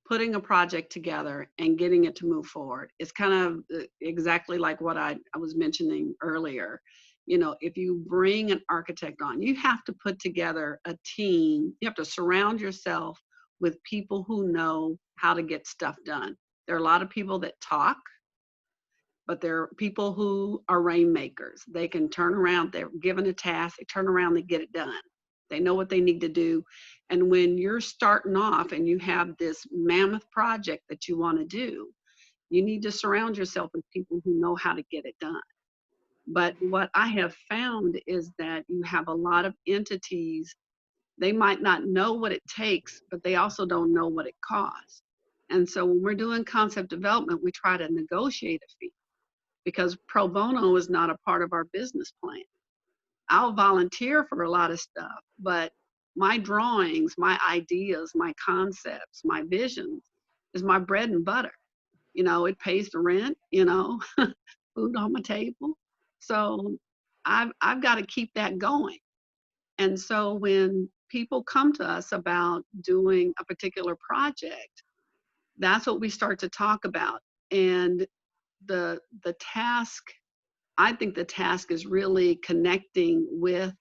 putting a project together and getting it to move forward. It's kind of exactly like what I was mentioning earlier. If you bring an architect on, you have to put together a team. You have to surround yourself with people who know how to get stuff done. There are a lot of people that talk, but there are people who are rainmakers. They can turn around, they're given a task, they turn around, they get it done. They know what they need to do. And when you're starting off and you have this mammoth project that you want to do, you need to surround yourself with people who know how to get it done. But what I have found is that you have a lot of entities, they might not know what it takes, but they also don't know what it costs. And so when we're doing concept development, we try to negotiate a fee because pro bono is not a part of our business plan. I'll volunteer for a lot of stuff, but my drawings, my ideas, my concepts, my visions is my bread and butter. You know, it pays the rent, you know, food on my table. So I've got to keep that going. And so when people come to us about doing a particular project, that's what we start to talk about. And the task, I think the task is really connecting with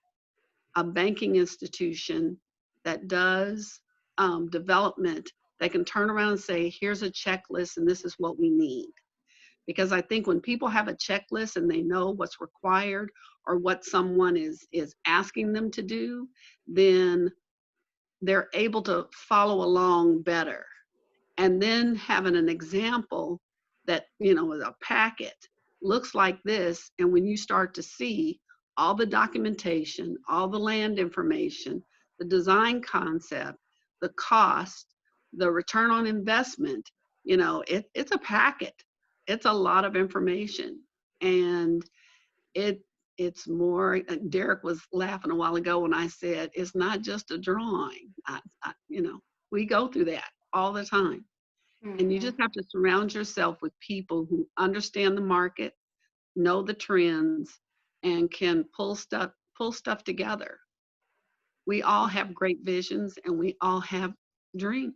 a banking institution that does development that can turn around and say, here's a checklist and this is what we need. Because I think when people have a checklist and they know what's required or what someone is asking them to do, then they're able to follow along better. And then having an example that, you know, a packet looks like this. And when you start to see all the documentation, all the land information, the design concept, the cost, the return on investment, you know, it's a packet. It's a lot of information. And it's more, Derek was laughing a while ago when I said, it's not just a drawing. You know, we go through that all the time. And you just have to surround yourself with people who understand the market, know the trends, and can pull stuff together. We all have great visions and we all have dreams.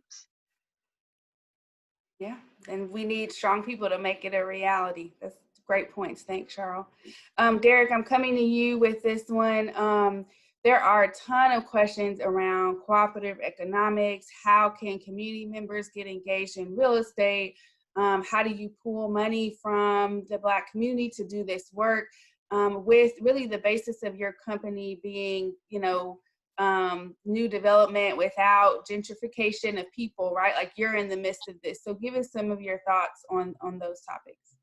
Yeah, and we need strong people to make it a reality. That's great points. Thanks, Charyl. Derek, I'm coming to you with this one. There are a ton of questions around cooperative economics. How can community members get engaged in real estate? How do you pool money from the Black community to do this work? With really the basis of your company being, you know, new development without gentrification of people, right? Like you're in the midst of this. So give us some of your thoughts on those topics.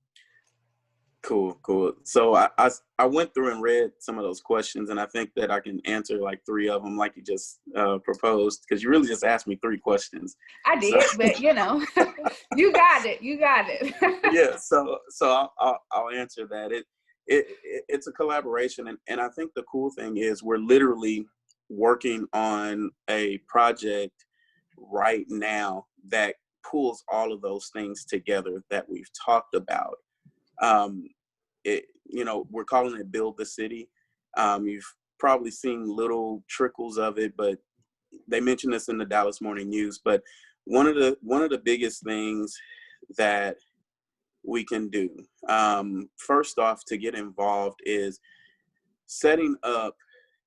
Cool. So I went through and read some of those questions, and I think that I can answer like 3 of them, like you just proposed, because you really just asked me 3 questions. I did, so, but you know, you got it. Yeah. So I'll answer that. It's a collaboration, and I think the cool thing is we're literally working on a project right now that pulls all of those things together that we've talked about. You know, we're calling it Build the City. You've probably seen little trickles of it, but they mentioned this in the Dallas Morning News. But one of the biggest things that we can do, first off, to get involved is setting up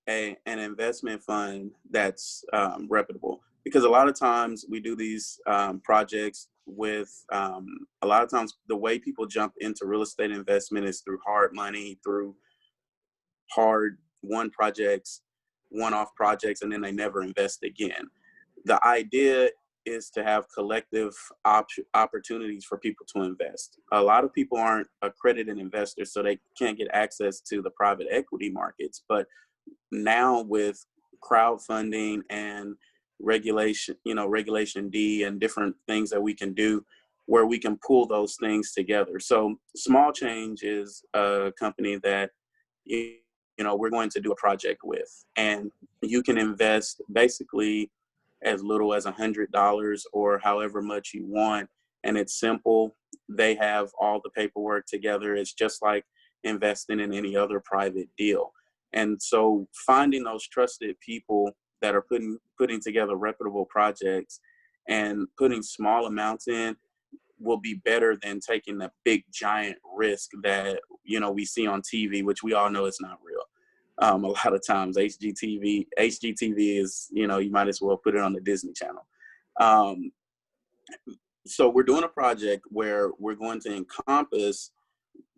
an investment fund that's reputable. Because a lot of times we do these projects with, a lot of times the way people jump into real estate investment is through hard money, through hard one-off projects, and then they never invest again. The idea is to have collective opportunities for people to invest. A lot of people aren't accredited investors, so they can't get access to the private equity markets. But now with crowdfunding and regulation D and different things that we can do where we can pull those things together. So Small Change is a company that, you know, we're going to do a project with, and you can invest basically as little as $100 or however much you want. And it's simple. They have all the paperwork together. It's just like investing in any other private deal. And so finding those trusted people that are putting together reputable projects and putting small amounts in will be better than taking the big giant risk that, you know, we see on TV, which we all know is not real. A lot of times HGTV is, you know, you might as well put it on the Disney Channel. So we're doing a project where we're going to encompass,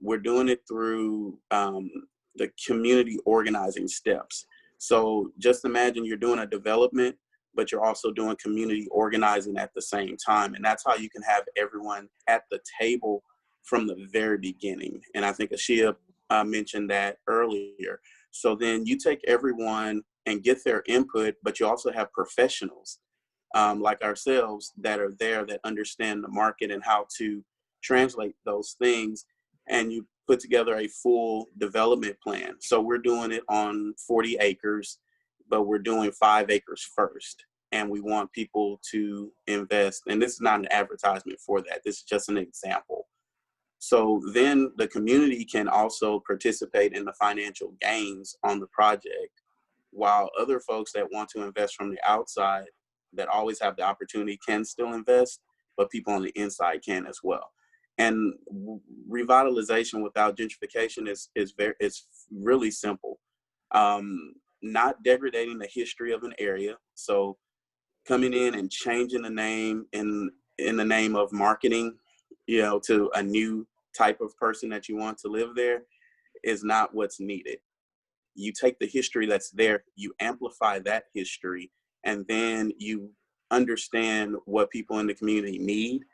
we're doing it through the community organizing steps. So just imagine you're doing a development, but you're also doing community organizing at the same time. And that's how you can have everyone at the table from the very beginning. And I think Asheya mentioned that earlier. So then you take everyone and get their input, but you also have professionals like ourselves that are there that understand the market and how to translate those things. And you put together a full development plan. So we're doing it on 40 acres, but we're doing 5 acres first. And we want people to invest. And this is not an advertisement for that. This is just an example. So then the community can also participate in the financial gains on the project, while other folks that want to invest from the outside that always have the opportunity can still invest, but people on the inside can as well. And revitalization without gentrification is really simple. Not degrading the history of an area. So coming in and changing the name in the name of marketing, you know, to a new type of person that you want to live there is not what's needed. You take the history that's there, you amplify that history, and then you understand what people in the community need,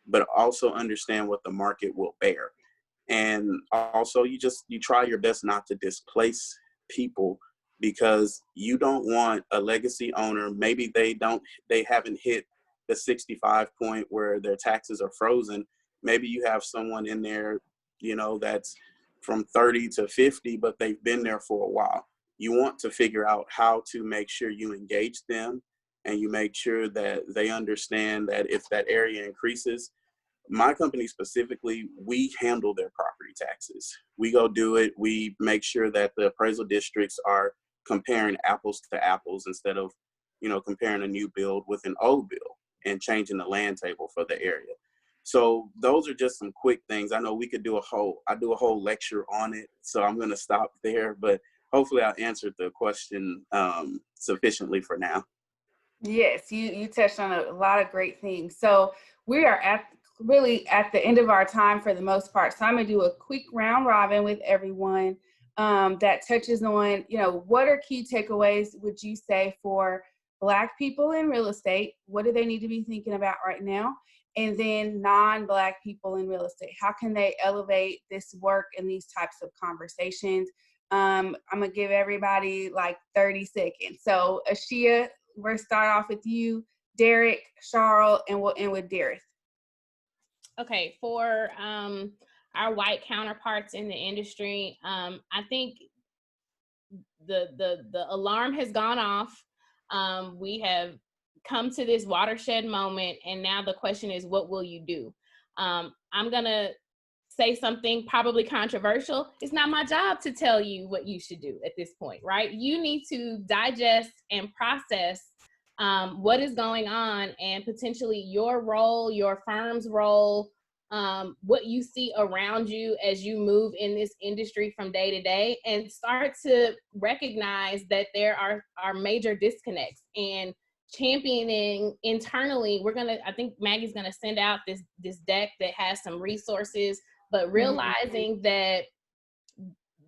but also understand what the market will bear. And also you try your best not to displace people, because you don't want a legacy owner, maybe they haven't hit the 65 point where their taxes are frozen. Maybe you have someone in there, you know, that's from 30 to 50, but they've been there for a while. You want to figure out how to make sure you engage them, and you make sure that they understand that if that area increases, my company specifically, we handle their property taxes. We go do it. We make sure that the appraisal districts are comparing apples to apples instead of, you know, comparing a new build with an old build and changing the land table for the area. So those are just some quick things. I know we could do I do a whole lecture on it, so I'm going to stop there, but hopefully I answered the question sufficiently for now. Yes, you touched on a lot of great things. So we are really at the end of our time for the most part. So I'm going to do a quick round robin with everyone that touches on, you know, what are key takeaways, would you say, for Black people in real estate? What do they need to be thinking about right now? And then non-Black people in real estate, how can they elevate this work and these types of conversations? I'm going to give everybody like 30 seconds. So Asheya, we're going to start off with you, Derek, Charyl, and we'll end with Derith. Okay, for our white counterparts in the industry, I think the alarm has gone off. We have come to this watershed moment, and now the question is, what will you do? I'm gonna say something probably controversial. It's not my job to tell you what you should do at this point, right? You need to digest and process what is going on, and potentially your role, your firm's role, what you see around you as you move in this industry from day to day, and start to recognize that there are major disconnects. And championing internally, I think Maggie's gonna send out this deck that has some resources, but realizing that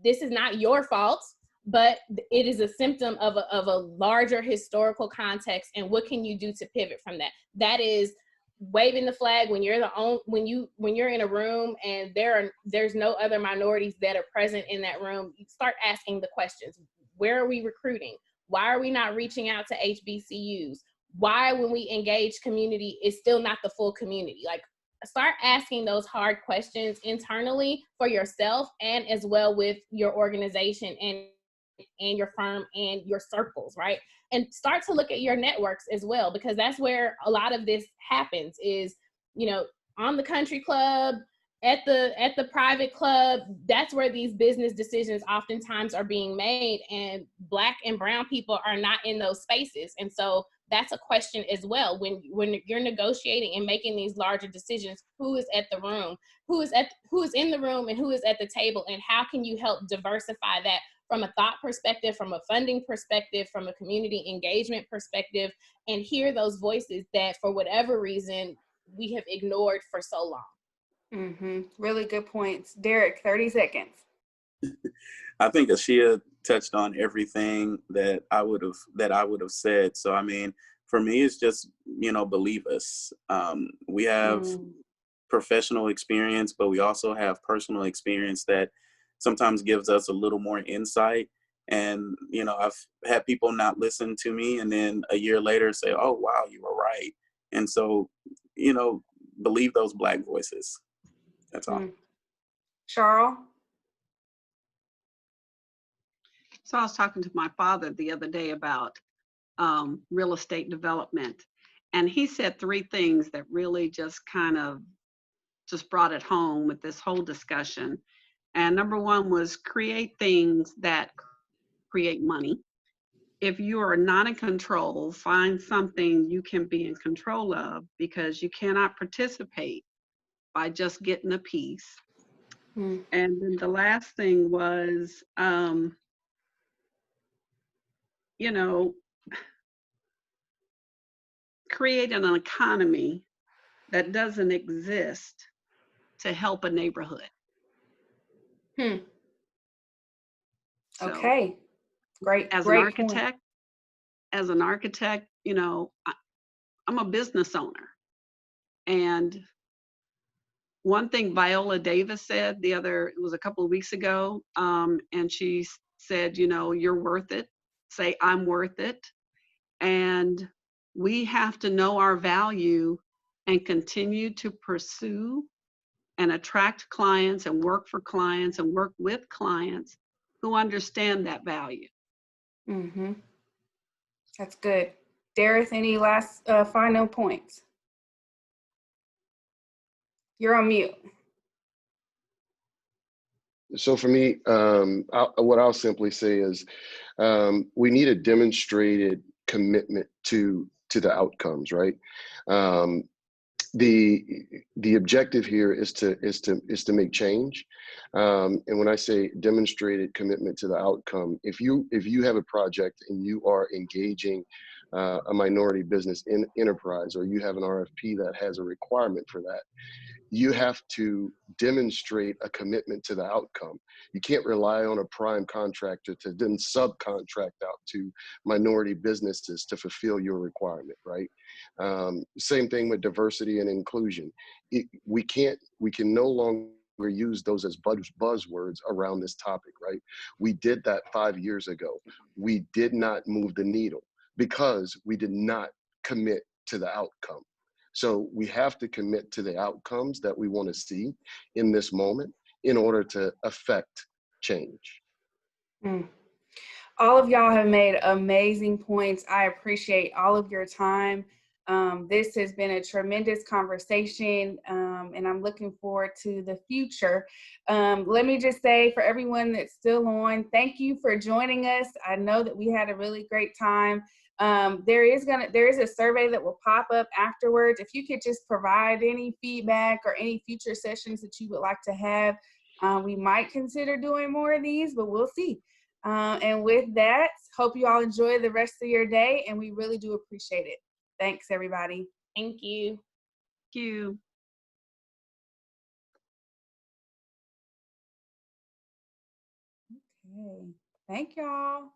this is not your fault, but it is a symptom of a larger historical context, and what can you do to pivot from that? That is waving the flag when you're when you're in a room and there's no other minorities that are present in that room. You start asking the questions. Where are we recruiting? Why are we not reaching out to HBCUs? Why, when we engage community, it's still not the full community? Like, start asking those hard questions internally for yourself, and as well with your organization and your firm and your circles, right? And start to look at your networks as well, because that's where a lot of this happens, is, you know, on the country club, at the private club, that's where these business decisions oftentimes are being made, and Black and brown people are not in those spaces. And so that's a question as well. When you're negotiating and making these larger decisions, who is at the room, who is in the room, and who is at the table, and how can you help diversify that from a thought perspective, from a funding perspective, from a community engagement perspective, and hear those voices that for whatever reason we have ignored for so long. Really good points. Derek, 30 seconds. I think Asheya touched on everything that I would have said. So, I mean, for me, it's just, you know, believe us. We have professional experience, but we also have personal experience that sometimes gives us a little more insight. And, you know, I've had people not listen to me and then a year later say, oh, wow, you were right. And so, you know, believe those Black voices. That's all. Charyl? So I was talking to my father the other day about real estate development, and he said three things that really just kind of just brought it home with this whole discussion. And number one was create things that create money. If you are not in control, find something you can be in control of, because you cannot participate by just getting a piece. And then the last thing was, you know, create an economy that doesn't exist to help a neighborhood. So, Okay, great. as great an architect, you know, I'm a business owner. And one thing Viola Davis said it was a couple of weeks ago, and she said, you know, you're worth it. Say, I'm worth it. And we have to know our value and continue to pursue and attract clients and work for clients and work with clients who understand that value. That's good. Derith, any last final points? You're on mute. So for me, what I'll simply say is we need a demonstrated commitment to the outcomes, right? The objective here is to make change, and when I say demonstrated commitment to the outcome, if you have a project and you are engaging a minority business enterprise, or you have an RFP that has a requirement for that, you have to demonstrate a commitment to the outcome. You can't rely on a prime contractor to then subcontract out to minority businesses to fulfill your requirement, right? Same thing with diversity and inclusion. We can no longer use those as buzzwords around this topic, right? We did that 5 years ago. We did not move the needle because we did not commit to the outcome. So we have to commit to the outcomes that we want to see in this moment in order to affect change. All of y'all have made amazing points. I appreciate all of your time. This has been a tremendous conversation, and I'm looking forward to the future. Let me just say, for everyone that's still on, thank you for joining us. I know that we had a really great time. There is a survey that will pop up afterwards. If you could just provide any feedback or any future sessions that you would like to have, we might consider doing more of these, but we'll see. And with that, hope you all enjoy the rest of your day, and we really do appreciate it. Thanks, everybody. Thank you. Thank you. Okay. Thank y'all.